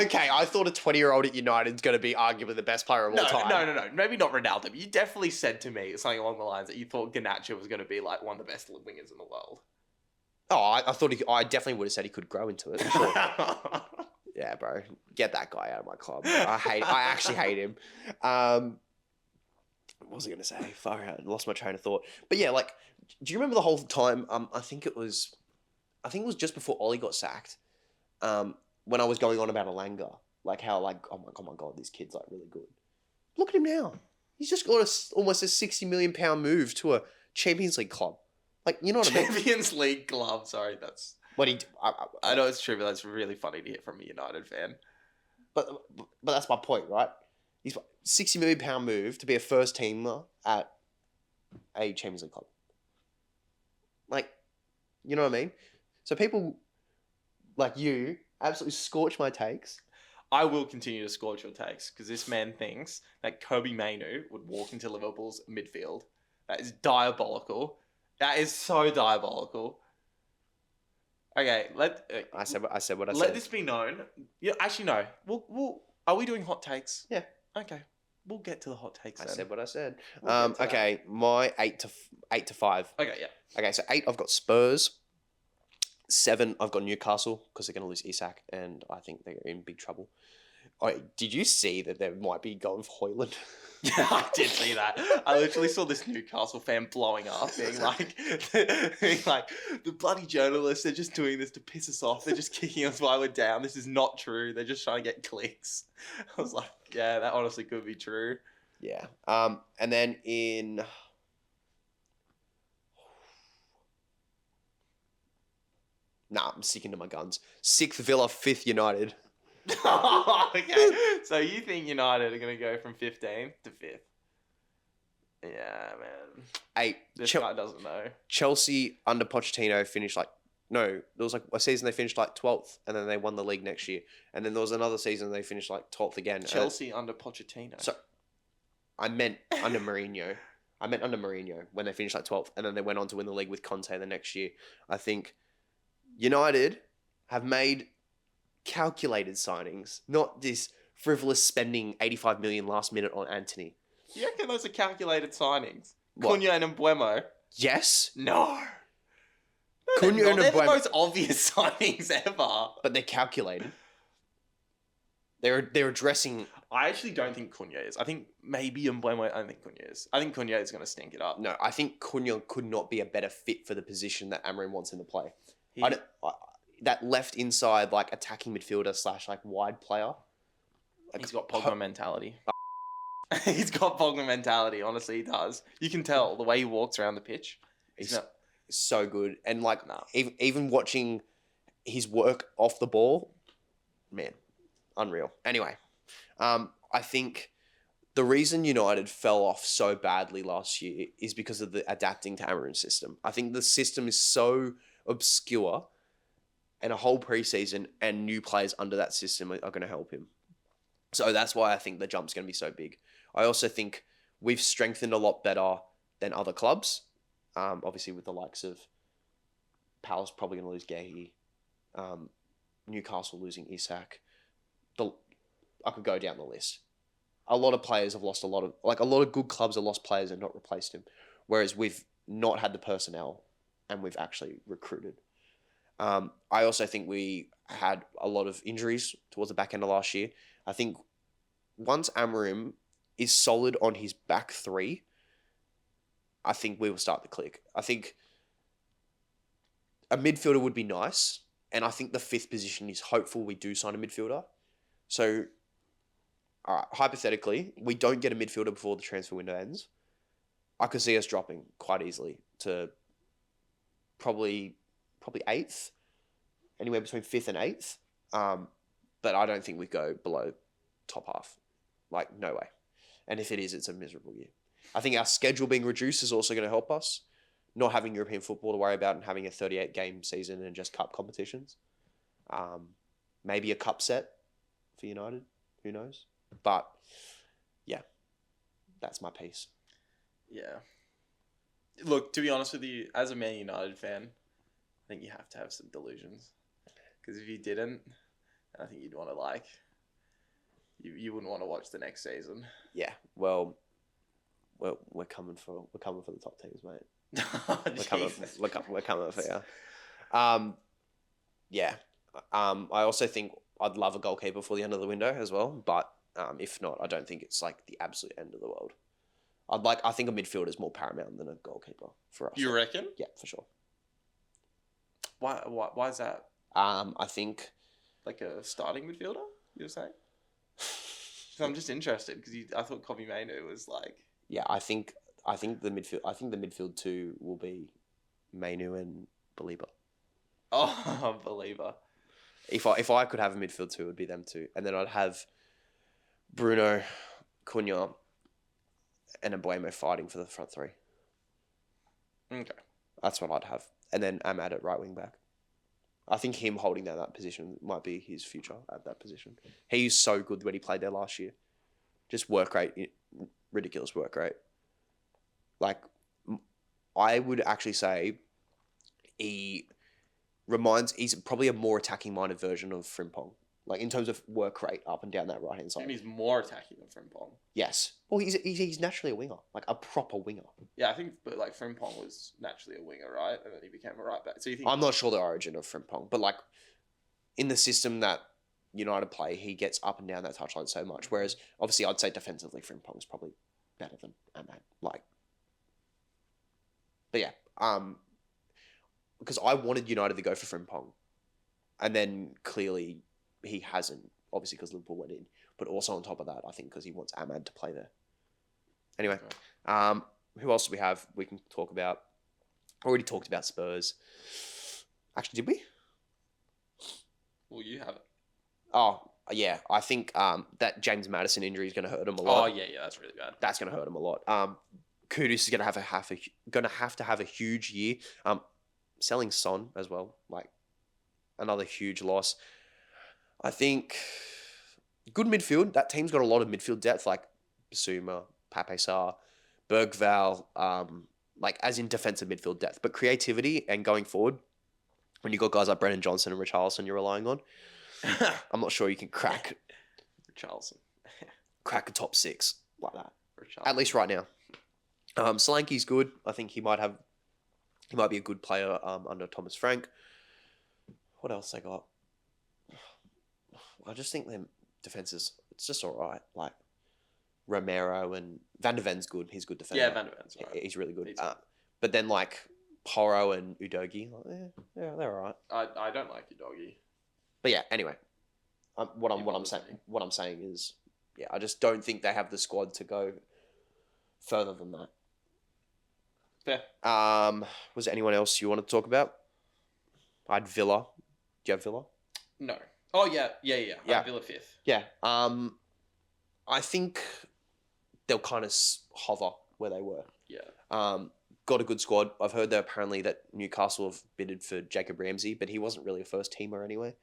Okay, I thought a 20-year-old at United's going to be arguably the best player of all time.
No. Maybe not Ronaldo, but you definitely said to me something along the lines that you thought Garnacho was going to be like one of the best wingers in the world.
Oh, I thought I definitely would have said he could grow into it. For sure. Yeah, bro. Get that guy out of my club. I actually hate him. What was I going to say? Far out. Lost my train of thought. But yeah, like, do you remember the whole time? I think it was just before Ollie got sacked. When I was going on about Alanga, like how like, oh my god, this kid's like really good. Look at him now. He's just got almost a £60 million move to a Champions League club. Like, you know what I mean?
Champions League club. Sorry, that's...
What he...
I know it's true, but that's really funny to hear from a United fan.
But that's my point, right? He's £60 million move to be a first teamer at a Champions League club. Like, you know what I mean? So people like you absolutely scorch my takes.
I will continue to scorch your takes because this man thinks that Kobe Mainu would walk into Liverpool's midfield. That is diabolical. That is so diabolical. Okay,
I said what I said.
Let this be known. Yeah, actually, no. We'll. Are we doing hot takes?
Yeah.
Okay. We'll get to the hot takes.
I
then.
said what I said.
We'll
okay, my 8 to 5.
Okay, yeah.
Okay, so 8 I've got Spurs. 7 I've got Newcastle because they're going to lose Isak and I think they're in big trouble. Oh, did you see that they might be going for Højlund?
Yeah, I did see that. I literally saw this Newcastle fan blowing up, being like, the bloody journalists, they're just doing this to piss us off. They're just kicking us while we're down. This is not true. They're just trying to get clicks. I was like, yeah, that honestly could be true.
Yeah. And then in... Nah, I'm sticking to my guns. 6th Villa, 5th United.
Okay. So you think United are going to go from 15th to 5th? Yeah, man.
8.
This guy doesn't know.
Chelsea under Pochettino finished like... No, there was like a season they finished like 12th and then they won the league next year. And then there was another season they finished like 12th again.
Chelsea under Pochettino.
So I meant under Mourinho. When they finished like 12th and then they went on to win the league with Conte the next year. I think United have made calculated signings, not this frivolous spending 85 million last minute on Anthony.
You reckon those are calculated signings?
What?
Cunha and Mbeumo?
Yes.
No.
Cunha and
they're the
Mbeumo,
most obvious signings ever.
but they're calculated. They're addressing.
I actually don't think Cunha is. I think maybe Mbeumo. I don't think Cunha is. I think Cunha is going to stink it up.
No, I think Cunha could not be a better fit for the position that Amorim wants him to play. That left inside, like attacking midfielder / like wide player. Like,
he's got Pogba mentality. He's got Pogba mentality. Honestly, he does. You can tell the way he walks around the pitch.
He's so good, and like even watching his work off the ball, man, unreal. Anyway, I think the reason United fell off so badly last year is because of the adapting to Amorim's system. I think the system is so obscure, and a whole preseason and new players under that system are going to help him. So that's why I think the jump's going to be so big. I also think we've strengthened a lot better than other clubs. Obviously, with the likes of Palace probably going to lose Gehi, Newcastle losing Isak. I could go down the list. A lot of players have lost a lot of good clubs have lost players and not replaced him. Whereas we've not had the personnel and we've actually recruited. I also think we had a lot of injuries towards the back end of last year. I think once Amorim is solid on his back three, I think we will start to click. I think a midfielder would be nice, and I think the 5th position is hopeful we do sign a midfielder. So all right, hypothetically, we don't get a midfielder before the transfer window ends. I could see us dropping quite easily to probably eighth, anywhere between fifth and eighth. But I don't think we go below top half. Like, no way. And if it is, it's a miserable year. I think our schedule being reduced is also going to help us. Not having European football to worry about and having a 38 game season and just cup competitions. Maybe a cup set for United. Who knows? But yeah, that's my piece.
Yeah. Look, to be honest with you, as a Man United fan, I think you have to have some delusions. Because if you didn't, I think you'd want to you wouldn't want to watch the next season.
Yeah, well, we're coming for the top teams, mate.
Oh,
We're coming for you. Yeah. I also think I'd love a goalkeeper for the end of the window as well, but if not, I don't think it's like the absolute end of the world. I think a midfielder is more paramount than a goalkeeper for us.
You reckon?
Yeah, for sure.
Why is that?
I think
Like a starting midfielder, you were saying? So I'm just interested because I thought Kobe Mainu was like.
Yeah, I think the midfield two will be Mainu and Belieber.
Oh, Belieber.
If I could have a midfield two, it would be them two, and then I'd have Bruno, Cunha, and Mbuemo fighting for the front three.
Okay.
That's what I'd have, and then Ahmad at right wing back. I think him holding down that position might be his future at that position. He's so good when he played there last year. Just work rate, ridiculous work rate. Like, I would actually say he's probably a more attacking minded version of Frimpong. Like, in terms of work rate up and down that right hand side.
He's more attacking than Frimpong.
Yes. Well, he's naturally a winger, like a proper winger.
Yeah, I think, but like Frimpong was naturally a winger, right? And then he became a right back. So you think
I'm not sure the origin of Frimpong, but like in the system that United play, he gets up and down that touchline so much. Whereas obviously, I'd say defensively, Frimpong's probably better than Ahmad. Like, but yeah, because I wanted United to go for Frimpong, and then clearly he hasn't. Obviously, because Liverpool went in. But also on top of that, I think because he wants Ahmad to play there. Anyway, who else do we have we can talk about? Already talked about Spurs. Actually, did we?
Well, you have it.
Oh, yeah. I think that James Maddison injury is going to hurt him a lot.
Oh, yeah, that's really bad.
That's going to hurt him a lot. Kudus is going to have to have a huge year. Selling Son as well, like another huge loss. I think good midfield. That team's got a lot of midfield depth, like Basuma, Pape Sarr, Bergval, like as in defensive midfield depth. But creativity and going forward, when you've got guys like Brennan Johnson and Richarlison you're relying on, I'm not sure you can crack
Richarlison.
crack a top six like that.
Richarlison.
At least right now. Solanke's good. I think he might be a good player under Thomas Frank. What else they got? I just think their defenses, it's just all right. Like Romero and Van de Ven's good. He's a good defender.
Yeah, Van de Ven's right.
He's really good. But then like Porro and Udogie, like, yeah, they're all right.
I don't like your doggy.
But yeah, anyway, what I'm saying is, yeah, I just don't think they have the squad to go further than that.
Fair.
Was there anyone else you want to talk about? I had Villa. Do you have Villa?
No. Oh, yeah. Villa fifth.
Yeah. I think they'll kind of hover where they were.
Yeah.
Got a good squad. I've heard that apparently that Newcastle have bidded for Jacob Ramsey, but he wasn't really a first teamer anyway.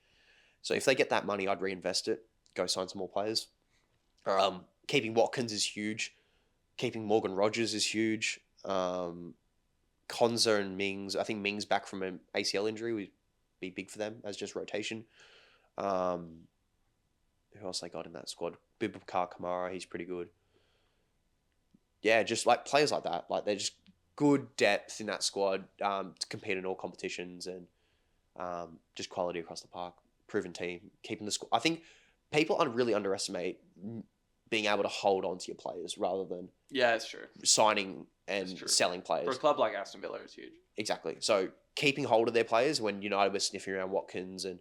So if they get that money, I'd reinvest it. Go sign some more players. Keeping Watkins is huge. Keeping Morgan Rogers is huge. Konza and Mings. I think Mings back from an ACL injury would be big for them as just rotation. Who else they got in that squad? Boubacar Kamara, he's pretty good. Yeah, just like players like that. Like they're just good depth in that squad to compete in all competitions and just quality across the park. Proven team, keeping the squad. I think people really underestimate being able to hold on to your players rather than
it's true.
Signing and selling players.
For a club like Aston Villa, it's huge.
Exactly. So keeping hold of their players when United were sniffing around Watkins and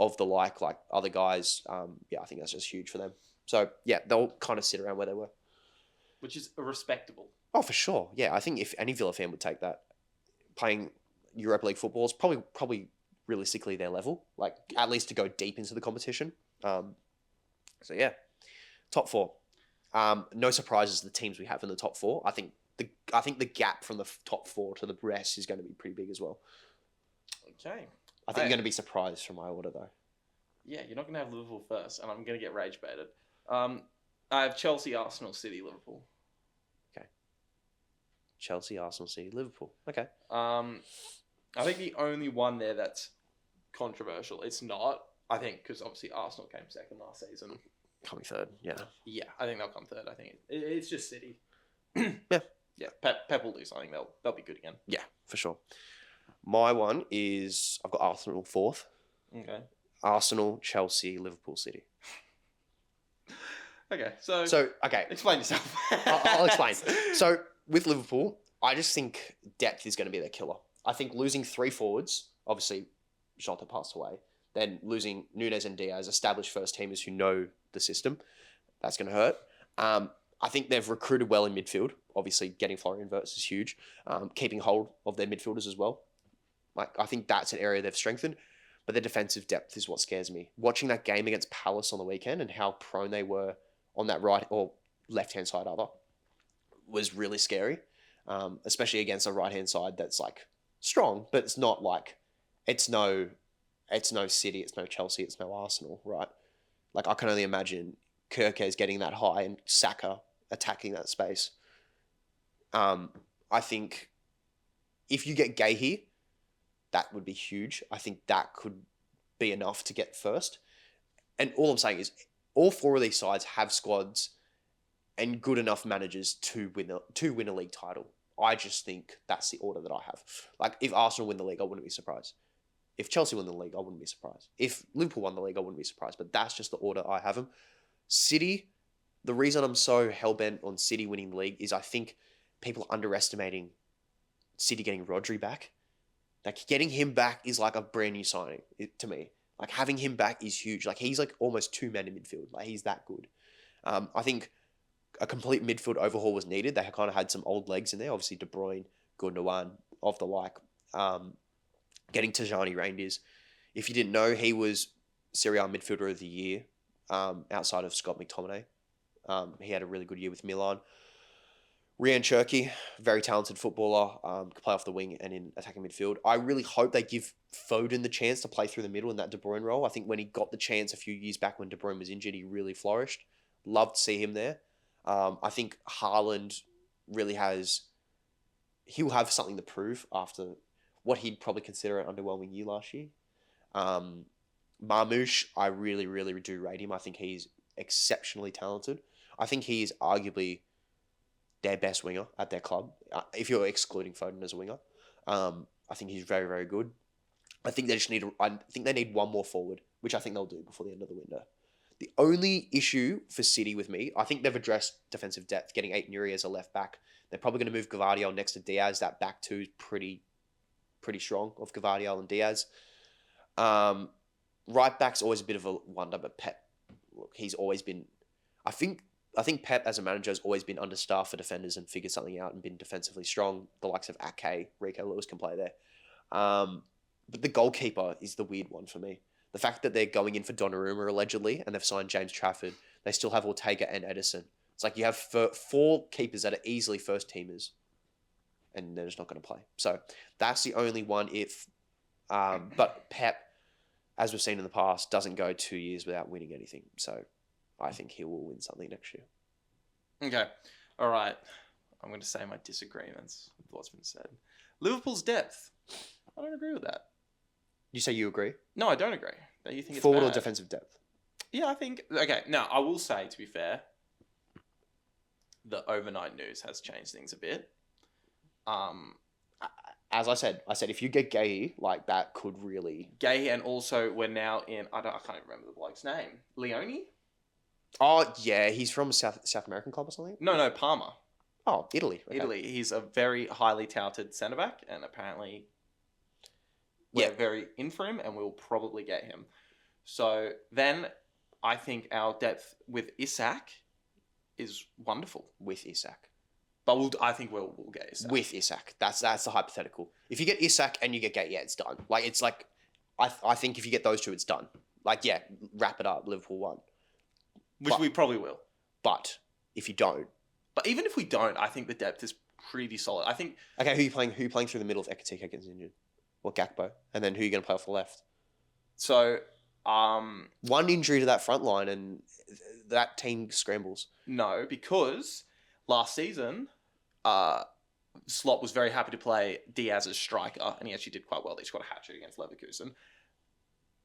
of the like other guys, I think that's just huge for them. So yeah, they'll kind of sit around where they were.
which is respectable.
Oh, for sure. Yeah, I think if any Villa fan would take that, playing Europa League football is probably realistically their level. Like at least to go deep into the competition. So yeah, top four. No surprises. The teams we have in the top four. I think the gap from the top four to the rest is going to be pretty big as well.
Okay.
I think you're going to be surprised from my order though.
Yeah, you're not going to have Liverpool first, and I'm going to get rage baited. I have Chelsea, Arsenal, City, Liverpool.
Chelsea, Arsenal, City, Liverpool. Okay.
I think the only one there that's controversial, it's not, I think, because obviously Arsenal came second last season.
Coming third, yeah.
Yeah, I think they'll come third. I think it's just City.
Yeah.
Yeah, Pep will do something. They'll be good again.
Yeah, for sure. My one is I've got Arsenal fourth.
Okay.
Arsenal, Chelsea, Liverpool, City.
Okay, so
okay.
Explain yourself.
I'll explain. So with Liverpool, I just think depth is going to be their killer. I think losing 3 forwards, obviously Jota passed away, then losing Nunes and Diaz, established first teamers who know the system, that's going to hurt. I think they've recruited well in midfield. Obviously, getting Florian Wirtz is huge. Keeping hold of their midfielders as well. Like I think that's an area they've strengthened. But their defensive depth is what scares me. Watching that game against Palace on the weekend and how prone they were on that right or left-hand side was really scary. Especially against a right-hand side that's like strong, but it's not like it's no City, it's no Chelsea, it's no Arsenal, right? Like I can only imagine Kirkes getting that high and Saka attacking that space. I think if you get Gay here, that would be huge. I think that could be enough to get first. And all I'm saying is all 4 of these sides have squads and good enough managers to win a league title. I just think that's the order that I have. Like if Arsenal win the league, I wouldn't be surprised. If Chelsea won the league, I wouldn't be surprised. If Liverpool won the league, I wouldn't be surprised. But that's just the order I have them. City, the reason I'm so hell-bent on City winning the league is I think people are underestimating City getting Rodri back. Like getting him back is like a brand new signing to me. Like having him back is huge. Like he's like almost 2 men in midfield. Like he's that good. I think a complete midfield overhaul was needed. They kind of had some old legs in there. Obviously De Bruyne, Gundogan, of the like. Getting Tajani Reindeers. If you didn't know, he was Serie A midfielder of the year outside of Scott McTominay. He had a really good year with Milan. Ryan Cherky, very talented footballer, can play off the wing and in attacking midfield. I really hope they give Foden the chance to play through the middle in that De Bruyne role. I think when he got the chance a few years back when De Bruyne was injured, he really flourished. Love to see him there. I think Haaland really he'll have something to prove after what he'd probably consider an underwhelming year last year. Marmoush, I really, really do rate him. I think he's exceptionally talented. I think he is arguably their best winger at their club, if you're excluding Foden as a winger. I think he's very, very good. I think they need one more forward, which I think they'll do before the end of the window. The only issue for City with me, I think they've addressed defensive depth, getting Aït Nouri as a left back. They're probably going to move Gvardiol next to Diaz. That back two is pretty strong of Gvardiol and Diaz. Right back's always a bit of a wonder, but Pep, look, he's always been. I think Pep as a manager has always been understaffed for defenders and figured something out and been defensively strong. The likes of Ake, Rico Lewis can play there. But the goalkeeper is the weird one for me. The fact that they're going in for Donnarumma allegedly and they've signed James Trafford, they still have Ortega and Edison. It's like you have 4 keepers that are easily first teamers and they're just not going to play. So that's the only one if. But Pep, as we've seen in the past, doesn't go 2 years without winning anything. So I think he will win something next year.
Okay. All right. I'm going to say my disagreements with what's been said. Liverpool's depth. I don't agree with that.
You say you agree?
No, I don't agree. That you think it's
forward
bad.
or defensive depth?
Yeah, I think... Okay, now, I will say, to be fair, the overnight news has changed things a bit.
As I said, if you get Gay, like, that could really...
Gay, and also we're now in... I can't even remember the bloke's name. Leone?
Oh, yeah, he's from a South American club or something?
No, Parma.
Oh, Italy. Okay.
Italy. He's a very highly touted centre-back, and apparently we're very in for him, and we'll probably get him. So then I think our depth with Isak is wonderful.
With Isak.
But I think we'll get Isak.
With Isak. That's the hypothetical. If you get Isak and you get Gate, yeah, it's done. Like, it's like, I think if you get those two, it's done. Like, yeah, wrap it up. Liverpool won.
Which we probably will.
But if you don't.
But even if we don't, I think the depth is pretty solid. I think.
Okay, who are you playing? Who are you playing through the middle if Ekatike gets injured? Or Gakpo? And then who are you going to play off the left?
So,
one injury to that front line and that team scrambles.
No, because last season, Slot was very happy to play Diaz as striker, and he actually did quite well. He scored a hat-trick against Leverkusen.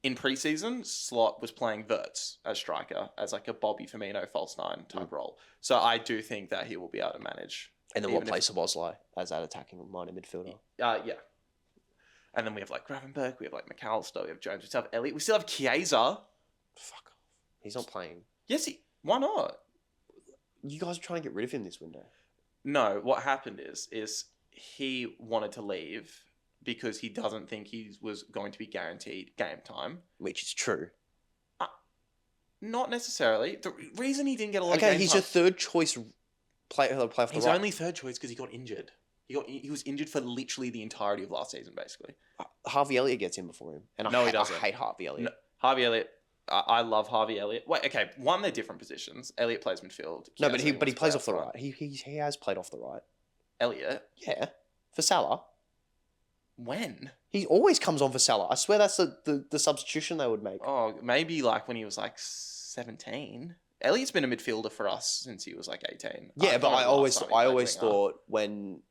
In pre-season, Slot was playing Wirtz as striker, as like a Bobby Firmino false nine type role. So I do think that he will be able to manage.
And then what place Szoboszlai as that attacking minor midfielder?
Yeah. And then we have like Gravenberg, we have like McAllister, we have Jones, we still have Elliott, we still have Chiesa.
Fuck off. He's not playing.
Yes, why not?
You guys are trying to get rid of him this window.
No, what happened is he wanted to leave because he doesn't think he was going to be guaranteed game time.
Which is true.
Not necessarily. The reason he didn't get a lot of
game time...
Okay,
he's your third choice player off the right.
He's only third choice because he got injured. He was injured for literally the entirety of last season, basically.
Harvey Elliott gets in before him. And
he doesn't.
I hate Harvey Elliott.
No, Harvey Elliott... I love Harvey Elliott. Wait, okay. One, they're different positions. Elliott plays midfield.
No, but he plays off the right. He has played off the right.
Elliott?
Yeah. For Salah.
When?
He always comes on for Salah. I swear that's the substitution they would make.
Oh, maybe like when he was like 17. Elliott's been a midfielder for us since he was like 18.
Yeah, but I always thought when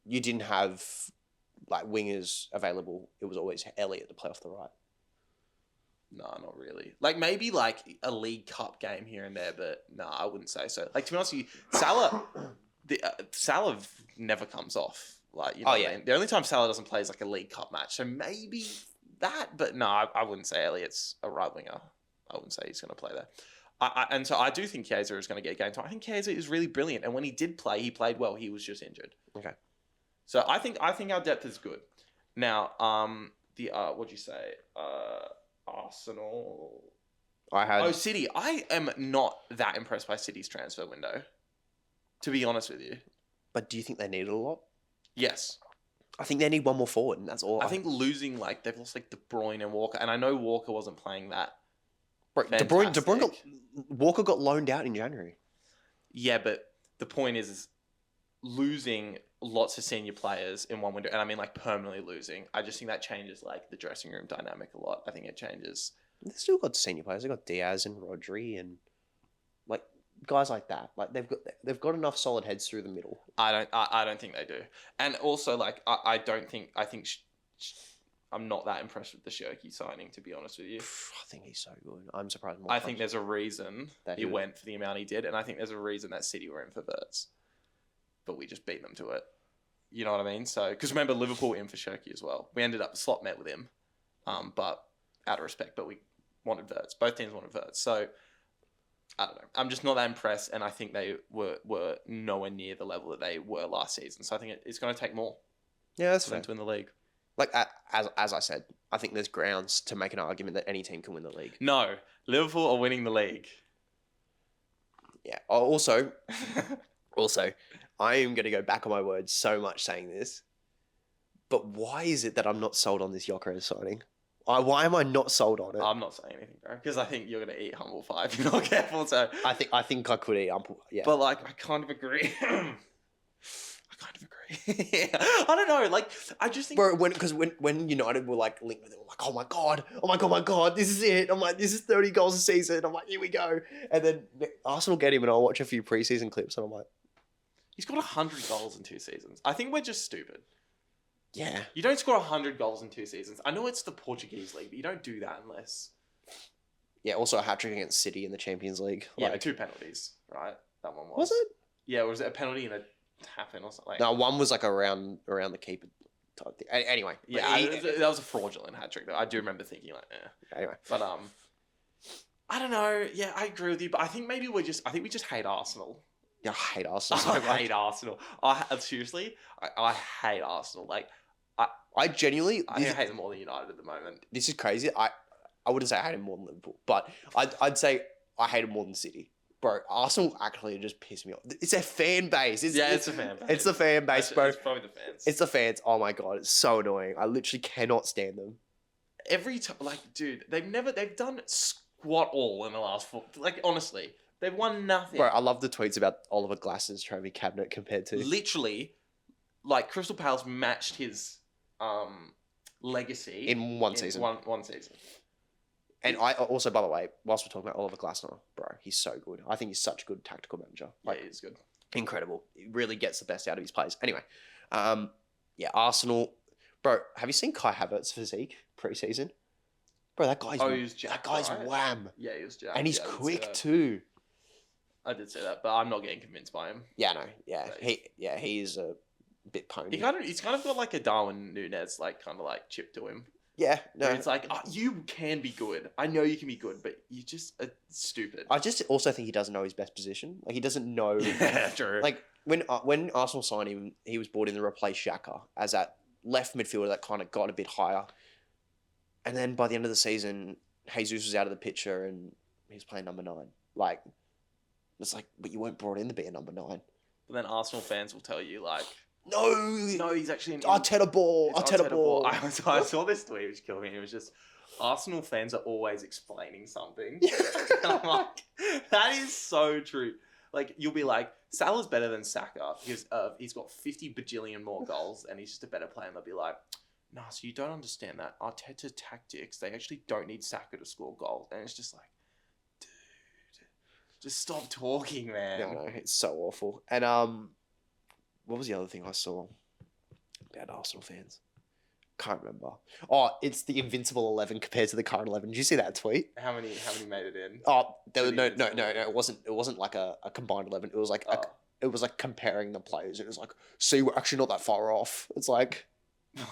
you didn't have like wingers available, it was always Elliott to play off the right.
No, not really. Like maybe like a League Cup game here and there, but no, I wouldn't say so. Like to be honest with you, Salah never comes off. Like you know, what I mean? The only time Salah doesn't play is like a League Cup match. So maybe that, but no, I wouldn't say Elliott's a right winger. I wouldn't say he's going to play there. And so I do think Chiesa is going to get game time. I think Chiesa is really brilliant, and when he did play, he played well. He was just injured.
Okay.
So I think our depth is good. Now, what'd you say? Arsenal. City. I am not that impressed by City's transfer window, to be honest with you.
But do you think they need it a lot?
Yes.
I think they need one more forward, and that's all.
I think losing they've lost De Bruyne and Walker, and I know Walker wasn't playing that.
Right, De Bruyne Walker got loaned out in January.
Yeah, but the point is losing lots of senior players in one window, and I mean like permanently losing. I just think that changes like the dressing room dynamic a lot. I think it changes.
They've still got senior players. They've got Diaz and Rodri and like guys like that. Like they've got enough solid heads through the middle.
I don't think they do. And also like I think I'm not that impressed with the Shirky signing, to be honest with you.
I think he's so good. I'm surprised.
I think there's a reason that he went for the amount he did, and I think there's a reason that City were in for Wirtz, but we just beat them to it. You know what I mean? So, because remember, Liverpool were in for Shirky as well. We ended up Slot met with him, but out of respect, but we wanted Wirtz. Both teams wanted Wirtz. So, I don't know. I'm just not that impressed, and I think they were nowhere near the level that they were last season. So I think it's going to take more.
Yeah, that's
for
fair.
them to win the league.
Like as I said, I think there's grounds to make an argument that any team can win the league.
No, Liverpool are winning the league.
Yeah. Also, I am going to go back on my words so much saying this, but why is it that I'm not sold on this Gyökeres signing? Why am I not sold on it?
I'm not saying anything, bro, because I think you're going to eat humble 5 if you're not careful. So
I think I could eat humble. Yeah.
But like, I kind of agree. I don't know. Like, I just think,
bro, when United were like linked with it, we're like, oh my god, this is it. I'm like, this is 30 goals a season. I'm like, here we go. And then Arsenal get him, and I'll watch a few preseason clips, and I'm like,
he's got 100 goals in 2 seasons. I think we're just stupid.
Yeah.
You don't score 100 goals in 2 seasons. I know it's the Portuguese league, but you don't do that unless.
Yeah. Also a hat trick against City in the Champions League.
Yeah, like, 2 penalties, right? That one was.
Was it?
Yeah. Was it a penalty and a tap in or something?
No, one was like around the keeper type thing. Anyway.
Yeah, that was a fraudulent hat trick though. I do remember thinking like, eh.
Anyway.
But I don't know. Yeah, I agree with you, but I think maybe we just hate Arsenal.
Yeah, I hate Arsenal so much.
I hate Arsenal. Seriously, I hate Arsenal. Like,
I genuinely...
I hate them more than United at the moment.
This is crazy. I wouldn't say I hate him more than Liverpool, but I'd say I hate him more than City. Bro, Arsenal actually just piss me off. It's their fan base.
It's a fan base.
It's the fan base, bro.
It's probably the fans.
It's the fans. Oh my god, it's so annoying. I literally cannot stand them.
Every time, like, dude, they've done squat all in the last 4. Like, honestly, they've won nothing.
Bro, I love the tweets about Oliver Glasser's trophy cabinet compared to
Literally, like, Crystal Palace matched his legacy
in one season.
One season.
And I also, by the way, whilst we're talking about Oliver Glasner, bro, he's so good. I think he's such a good tactical manager.
Like, yeah, he's good.
Incredible. He really gets the best out of his players. Anyway, yeah, Arsenal. Bro, have you seen Kai Havertz's physique pre-season? Bro, that guy's wham.
Yeah, he was jacked.
And he's quick too.
I did say that, but I'm not getting convinced by him.
Yeah, no, yeah, he is a bit pony.
He's kind of got like a Darwin Núñez like kind of like chip to him.
Yeah, no.
Where it's like, oh, you can be good. I know you can be good, but you just are stupid.
I just also think he doesn't know his best position. Like, he doesn't know.
Yeah, true.
Like, when Arsenal signed him, he was brought in to replace Xhaka as that left midfielder that kind of got a bit higher. And then by the end of the season, Jesus was out of the picture and he was playing number 9. Like, it's like, but you weren't brought in to be a number 9.
But then Arsenal fans will tell you, like,
no,
he's actually
Arteta ball.
I saw this tweet which killed me. It was just, Arsenal fans are always explaining something. And I'm like, that is so true. Like, you'll be like, Salah's better than Saka because he's got 50 bajillion more goals and he's just a better player. And they'll be like, nah, so you don't understand that. Arteta tactics, they actually don't need Saka to score goals. And it's just like, dude, just stop talking, man.
No, it's so awful. And what was the other thing I saw about Arsenal fans? Can't remember. Oh, it's the invincible 11 compared to the current 11. Did you see that tweet?
How many made it in?
Oh, there was no. It wasn't like a combined 11. It was like it was like comparing the players. It was like, see, we're actually not that far off. It's like,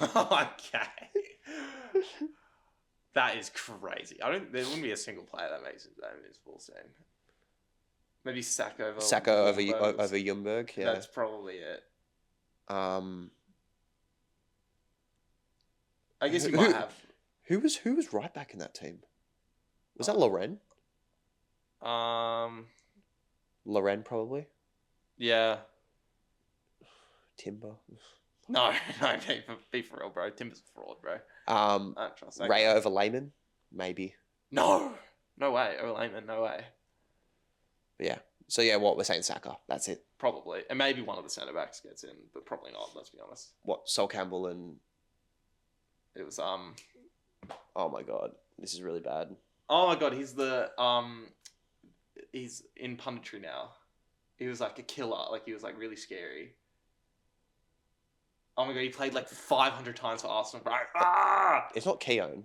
okay, that is crazy. There wouldn't be a single player that makes it that invincible soon. Maybe Saka over
Ljungberg. Yeah,
that's probably it. I guess you might have.
Who was right back in that team? Was that Loren? Loren probably.
Yeah.
Timber.
No, be for real, bro. Timber's a fraud, bro. I don't trust that
Ray
guy.
over Lehman, maybe.
No way. Over Lehman, no way.
But yeah. So yeah, what we're saying, Saka. That's it.
Probably, and maybe one of the centre backs gets in, but probably not. Let's be honest.
What? Sol Campbell and.
It was
Oh my god, this is really bad.
Oh my god, he's he's in punditry now. He was like a killer, like he was like really scary. Oh my god, he played like 500 times for Arsenal, bro. Ah!
It's not Keown.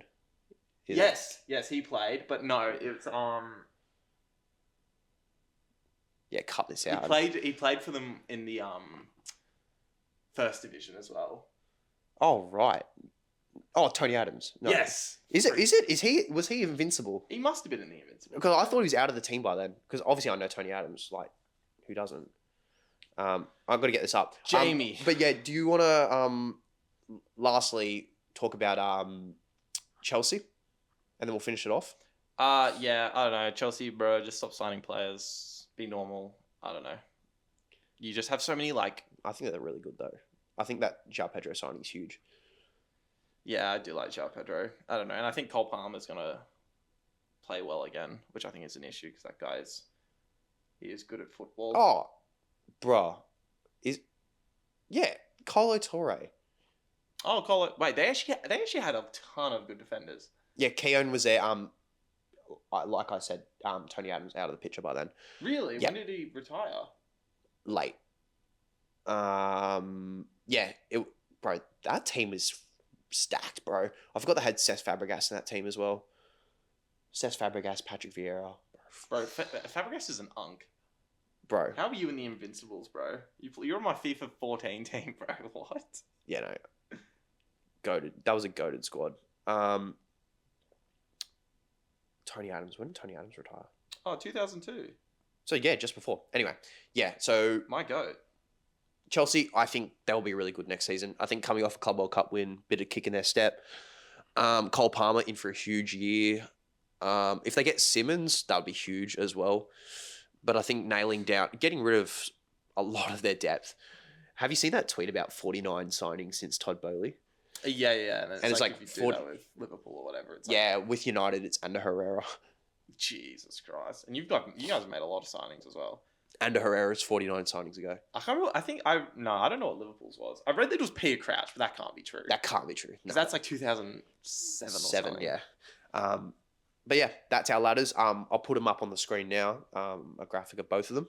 Yes, he played, but no, it's
Yeah, cut this out.
He played for them in the first division as well.
Oh right. Oh, Tony Adams. No.
Yes.
Was he invincible?
He must have been in the Invincible.
Because I thought he was out of the team by then. Because obviously I know Tony Adams. Like, who doesn't? I've got to get this up.
Jamie.
But yeah, do you want to lastly talk about Chelsea, and then we'll finish it off?
Yeah, I don't know. Chelsea, bro, just stop signing players. Be normal. I don't know. You just have so many like.
I think they're really good though. I think that João Pedro signing is huge.
Yeah, I do like João Pedro. I don't know, and I think Cole Palmer's gonna play well again, which I think is an issue because that guy's he is good at football.
Oh, bruh, Colo Torre.
Oh, Colo. Wait, they actually had a ton of good defenders.
Yeah, Keown was there. Like I said, Tony Adams out of the picture by then.
Really?
Yeah.
When did he retire?
Late. Bro, that team is stacked, bro. I forgot they had Cesc Fabregas in that team as well. Cesc Fabregas, Patrick Vieira.
Bro, Fabregas is an unk.
Bro.
How are you in the Invincibles, bro? You're on my FIFA 14 team, bro. What?
Yeah, no. Goated. That was a goated squad. Tony Adams. When did Tony Adams retire?
Oh, 2002.
So yeah, just before. Anyway, yeah. So
my goat.
Chelsea, I think they'll be really good next season. I think coming off a Club World Cup win, bit of kick in their step. Cole Palmer in for a huge year. If they get Simmons, that would be huge as well. But I think getting rid of a lot of their depth. Have you seen that tweet about 49 signings since Todd Bowley?
Yeah. And it's like if you do
40
that with Liverpool or whatever, it's
yeah, with United, it's Ander Herrera.
Jesus Christ. And you guys have made a lot of signings as well.
Ander Herrera's 49 signings ago.
I can't remember. I don't know what Liverpool's was. I read that it was Peter Crouch, but that can't be true.
That can't be true.
Because that's like 2007 or something.
Yeah. But yeah, that's our ladders. I'll put them up on the screen now. A graphic of both of them.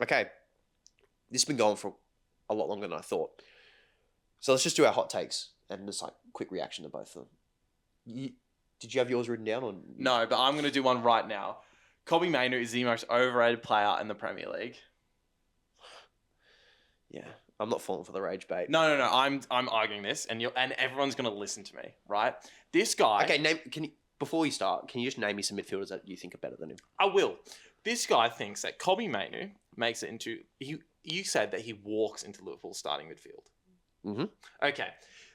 Okay. This has been going for a lot longer than I thought. So let's just do our hot takes and just like quick reaction to both of them. Did you have yours written down? Or...
No, but I'm going to do one right now. Kobbie Mainoo is the most overrated player in the Premier League.
Yeah, I'm not falling for the rage bait.
No. I'm arguing this, and everyone's going to listen to me, right? This guy.
Okay, before we start, can you just name me some midfielders that you think are better than him?
I will. This guy thinks that Kobbie Mainoo makes it into. You said that he walks into Liverpool's starting midfield.
Mm-hmm.
Okay.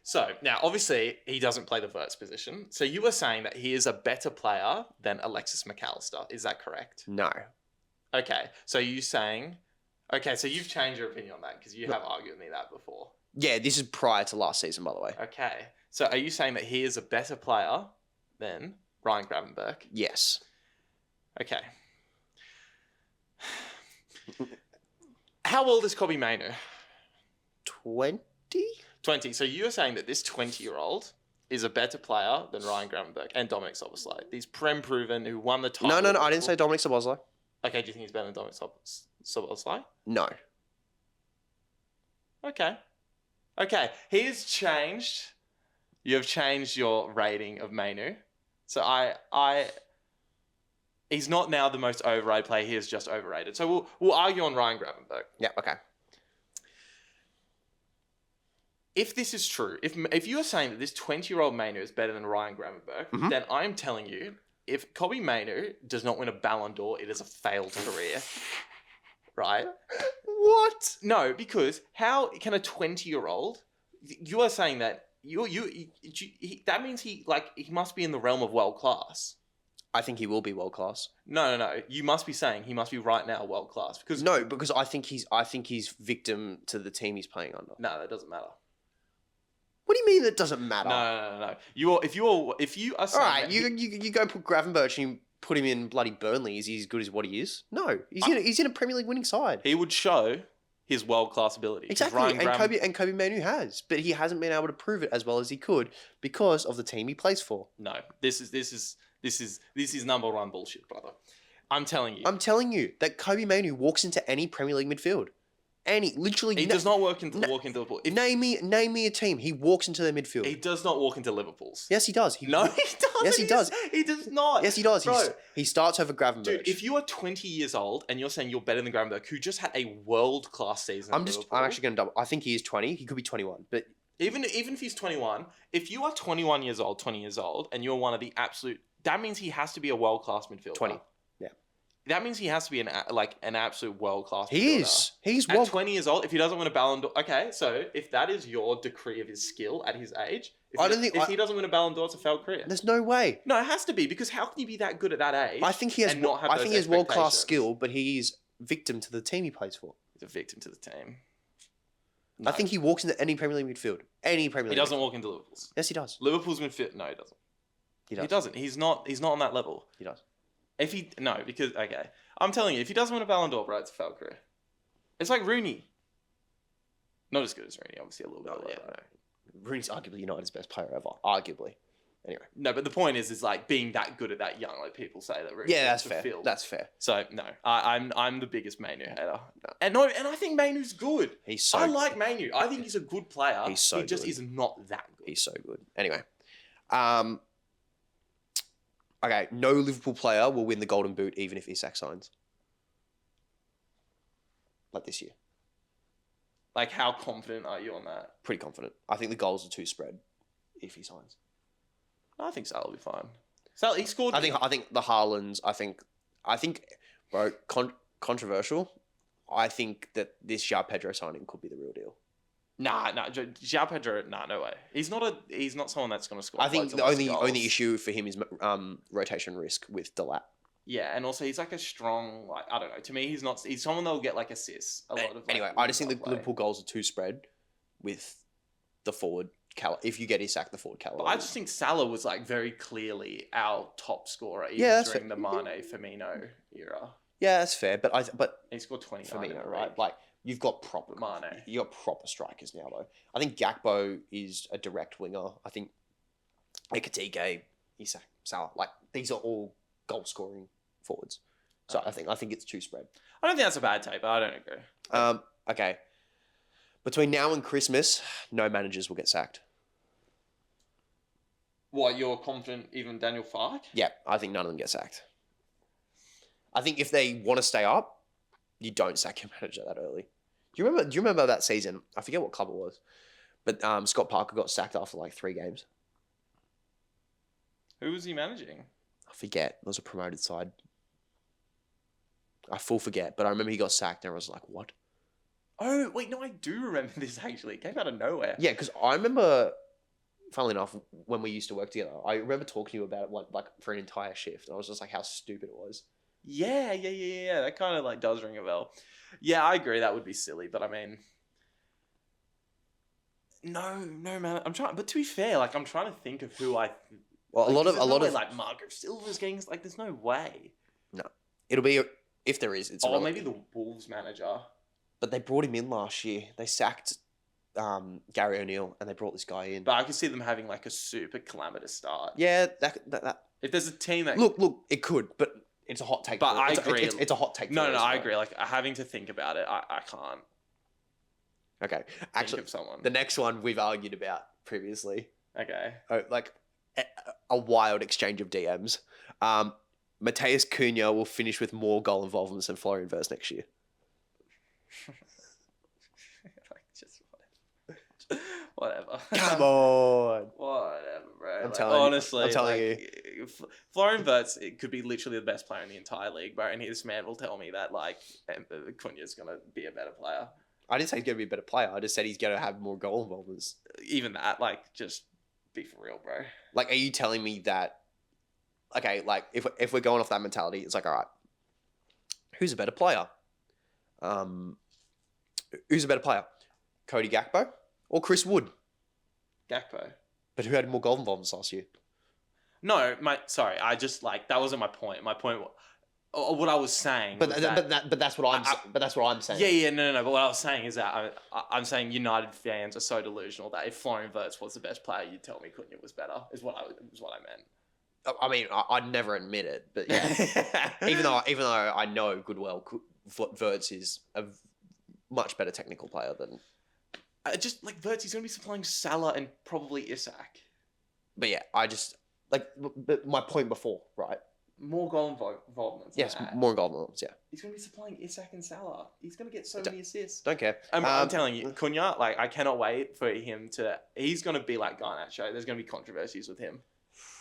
So, now, obviously, he doesn't play the first position. So, you were saying that he is a better player than Alexis McAllister. Is that correct?
No.
Okay. So, you're saying... Okay, so you've changed your opinion on that because you have argued with me that before.
Yeah, this is prior to last season, by the way.
Okay. So, are you saying that he is a better player than Ryan Gravenberch?
Yes.
Okay. How old is Kobbie Mainoo?
20?
20. So you're saying that this 20-year-old is a better player than Ryan Gravenberch and Dominic Szoboszlai. These Prem-proven who won the title.
No. I didn't say Dominic Szoboszlai.
Okay, do you think he's better than Dominic Szoboszlai?
No.
Okay. He has changed. You have changed your rating of Mainoo. So he's not now the most overrated player. He is just overrated. So we'll argue on Ryan Gravenberch.
Yeah, okay.
If this is true, if you are saying that this 20-year-old Mainoo is better than Ryan Gravenberch, then I'm telling you, if Kobbie Mainoo does not win a Ballon d'Or, it is a failed career. Right?
What?
No, because how can a 20-year-old... You are saying that that means he must be in the realm of world class.
I think he will be world class.
No. You must be saying he must be right now world class because
I think he's victim to the team he's playing under.
No, that doesn't matter.
What do you mean that doesn't matter?
No. If you are saying
all right, you go put Gravenberch and you put him in bloody Burnley. Is he as good as what he is? No, he's in a Premier League winning side.
He would show his world class ability.
Exactly, Kobbie Mainoo has, but he hasn't been able to prove it as well as he could because of the team he plays for.
No, this is number one bullshit, brother. I'm telling you
that Kobbie Mainoo walks into any Premier League midfield. He
does not walk into Liverpool.
Name me a team. He walks into their midfield.
He does not walk into Liverpool's.
Yes, he does.
No, he does.
Yes, he does.
He does not.
Yes, he does.
Bro,
he starts over Gravenberch.
Dude, if you are 20 years old and you're saying you're better than Gravenberch, who just had a world class season,
I'm actually going to double. I think he is 20. He could be 21, but
even if he's 21, if you are 20 years old, and you're one of the absolute, that means he has to be a world class midfielder.
20.
That means he has to be an absolute world class.
He is. He's
at 20 years old. If he doesn't win a Ballon d'Or, okay. So if that is your decree of his skill at his age, if he doesn't win a Ballon d'Or, it's a failed career.
There's no way.
No, it has to be because how can you be that good at that age?
I think he has. I think he has world class skill, but he's victim to the team he plays for.
He's a victim to the team. No.
I think he walks into any Premier League midfield. Any Premier League.
He doesn't walk into Liverpool's.
Yes, he does.
Liverpool's midfield. No, he doesn't. He doesn't. He's not on that level.
He does.
I'm telling you, if he doesn't win a Ballon d'Or, bro, it's a failed career. It's like Rooney. Not as good as Rooney, obviously a little bit.
No. Rooney's arguably United's best player ever. Arguably. Anyway.
No, but the point is like being that good at that young, like people say that Rooney.
Yeah, that's fair. That's fair.
So no, I'm the biggest Mainoo hater. No. And I think Mainoo's good. I like Mainoo. I think he's a good player. He just is not that good.
He's so good. Anyway. Okay, no Liverpool player will win the Golden Boot even if Isak signs. Like this year.
Like, how confident are you on that?
Pretty confident. I think the goals are too spread if he signs.
I think Salah will be fine. Salah, he scored.
I think the Haalands. I think, bro, controversial. I think that this João Pedro signing could be the real deal.
Nah. João Pedro, nah, no way. He's not someone that's going to score.
I think
loads
the
and loads of
only
goals.
issue for him is rotation risk with Delap.
Yeah, and also he's like a strong, like, I don't know. To me, he's not. He's someone that'll get like assists a lot of. Like,
Anyway, I just think the
play.
Liverpool goals are too spread with the forward. If you get Isak, the forward
But I just think Salah was like very clearly our top scorer even
Yeah, that's
during the Mane Firmino era.
Yeah, that's fair. But
He scored 29 in
Firmino,
the
right?
league.
Like you've got proper
Mane.
You got proper strikers now though. I think Gakpo is a direct winger. I think Ekatike, Isak, Salah, like these are all goal scoring forwards. So I think it's too spread.
I don't think that's a bad take, but I don't agree.
Okay. Between now and Christmas, no managers will get sacked.
What, you're confident even Daniel Farke?
Yeah, I think none of them get sacked. I think if they want to stay up, you don't sack your manager that early. Do you remember that season? I forget what club it was, but Scott Parker got sacked after like 3 games.
Who was he managing?
I forget. It was a promoted side. I full forget, but I remember he got sacked and I was like, what?
Oh, wait, no, I do remember this actually. It came out of nowhere.
Yeah, because I remember, funnily enough, when we used to work together, I remember talking to you about it like for an entire shift. And I was just like, how stupid it was.
Yeah. That kind of like does ring a bell. Yeah, I agree. That would be silly, but I mean, no, man. I'm trying, but to be fair, like I'm trying to think of who I.
Well,
like,
a lot of
like Margaret Silva's getting like. There's no way.
No, it'll be if there is. It's
maybe the Wolves manager.
But they brought him in last year. They sacked Gary O'Neill and they brought this guy in.
But I could see them having like a super calamitous start.
Yeah, that.
If there's a team that
look, it could, but it's a hot take.
But I agree.
It's a hot take.
No, I agree. Like having to think about it, I can't.
Okay, actually,
think of someone.
The next one we've argued about previously.
Okay.
Like a wild exchange of DMs. Mateus Cunha will finish with more goal involvements than Florian Wirtz next year.
Like, just whatever.
Come on.
Whatever, bro.
I'm telling
you. Florian Wirtz, it could be literally the best player in the entire league, bro. And this man will tell me that like Cunha's gonna be a better player.
I didn't say he's gonna be a better player. I just said he's gonna have more goal involvements.
Even that, like, just be for real, bro.
Like, are you telling me that? Okay, like if we're going off that mentality, it's like, all right, who's a better player? Who's a better player? Cody Gakpo or Chris Wood?
Gakpo.
But who had more goal involvements last year?
No, sorry, I just like that wasn't my point. My point, what I was saying.
But that's what I'm saying.
Yeah, no. But what I was saying is that I'm saying United fans are so delusional that if Florian Wirtz was the best player, you'd tell me Cunha was better. Is what I meant.
I mean, I'd never admit it, but yeah. even though I know good well, Wirtz is a much better technical player than.
Just like Wirtz, he's going to be supplying Salah and probably Isak.
But yeah, I just like but my point before, right?
More goal involvements.
Yes, more goal involvements. Yeah,
he's going to be supplying Isak and Salah. He's going to get so many assists.
Don't care.
I'm telling you, Cunha. Like I cannot wait for him to. He's going to be like Garnacho. There's going to be controversies with him.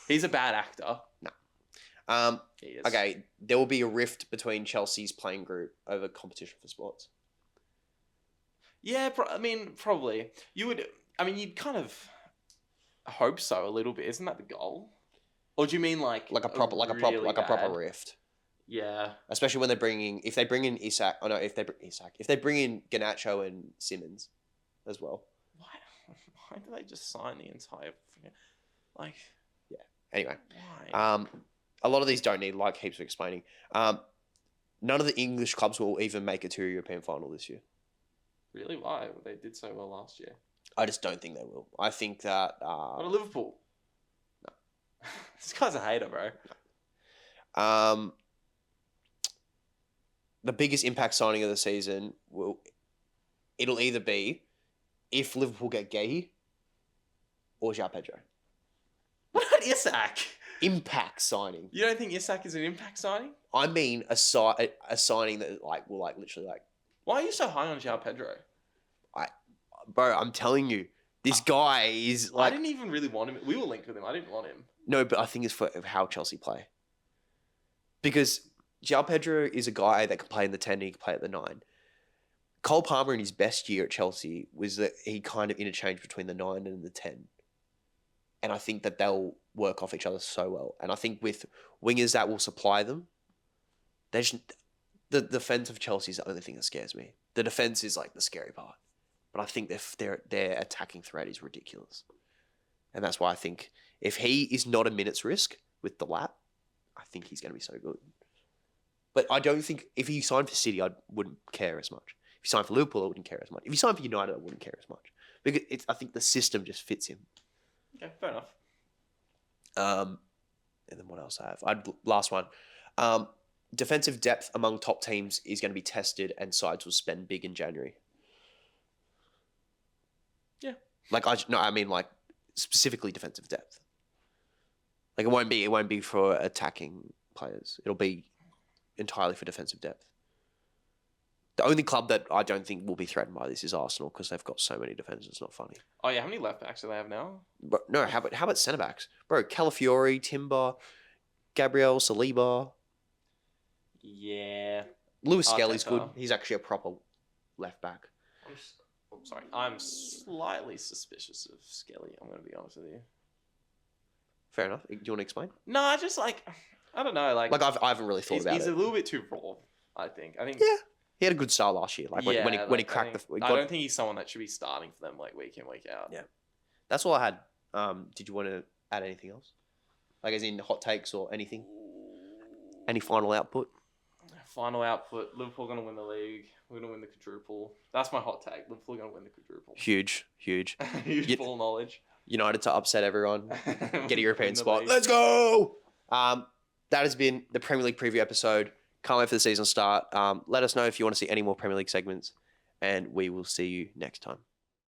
He's a bad actor.
No.
He is.
Okay, there will be a rift between Chelsea's playing group over competition for sports.
Yeah, I mean, probably. You'd kind of hope so a little bit. Isn't that the goal? Or do you mean like
a proper rift?
Yeah.
Especially when if they bring in Isak. Oh no, if they bring in Garnacho and Simmons, as well.
Why do they just sign the entire? Like.
Yeah. Anyway.
Why?
A lot of these don't need like heaps of explaining. None of the English clubs will even make it to a European final this year.
Really? Why? They did so well last year.
I just don't think they will. I think that...
What about Liverpool?
No.
This guy's a hater, bro.
No. The biggest impact signing of the season, it'll either be if Liverpool get Gay or João Pedro.
What about Isak?
Impact signing.
You don't think Isak is an impact signing?
I mean a signing that will literally.
Why are you so high on João Pedro?
Bro, I'm telling you, this guy is like.
I didn't even really want him. We were linked with him. I didn't want him.
No, but I think it's for how Chelsea play. Because João Pedro is a guy that can play in the 10 and he can play at the 9. Cole Palmer in his best year at Chelsea was that he kind of interchanged between the 9 and the 10. And I think that they'll work off each other so well. And I think with wingers that will supply them, the defense of Chelsea is the only thing that scares me. The defense is like the scary part. But I think their attacking threat is ridiculous. And that's why I think if he is not a minute's risk with the lap, I think he's going to be so good. But I don't think if he signed for City, I wouldn't care as much. If he signed for Liverpool, I wouldn't care as much. If he signed for United, I wouldn't care as much. Because I think the system just fits him.
Okay, fair enough.
And then what else I have? Last one. Defensive depth among top teams is going to be tested, and sides will spend big in January.
Yeah.
I mean specifically defensive depth. Like it won't be for attacking players. It'll be entirely for defensive depth. The only club that I don't think will be threatened by this is Arsenal because they've got so many defenders. It's not funny.
Oh yeah, how many left backs do they have now?
But no, how about centre backs, bro? Calafiori, Timber, Gabriel, Saliba.
Yeah.
Lewis Skelly's
Arteta.
good. He's actually a proper left back.
I'm slightly suspicious of Skelly. I'm going to be honest with you.
Fair enough. Do you want to explain?
No, I just I don't know. I
haven't really thought about it.
He's a little bit too raw. I think.
Yeah. He had a good start last year. When he cracked
I don't think he's someone that should be starting for them week in, week out.
Yeah. That's all I had. Did you want to add anything else? Like as in hot takes or anything? Any final output?
Final output. Liverpool are going to win the league. We're going to win the quadruple. That's my hot take. Liverpool are going to win the quadruple.
Huge.
Huge ball knowledge.
United to upset everyone. Get a European spot.
League.
Let's go! That has been the Premier League preview episode. Can't wait for the season to start. Let us know if you want to see any more Premier League segments, and we will see you next time.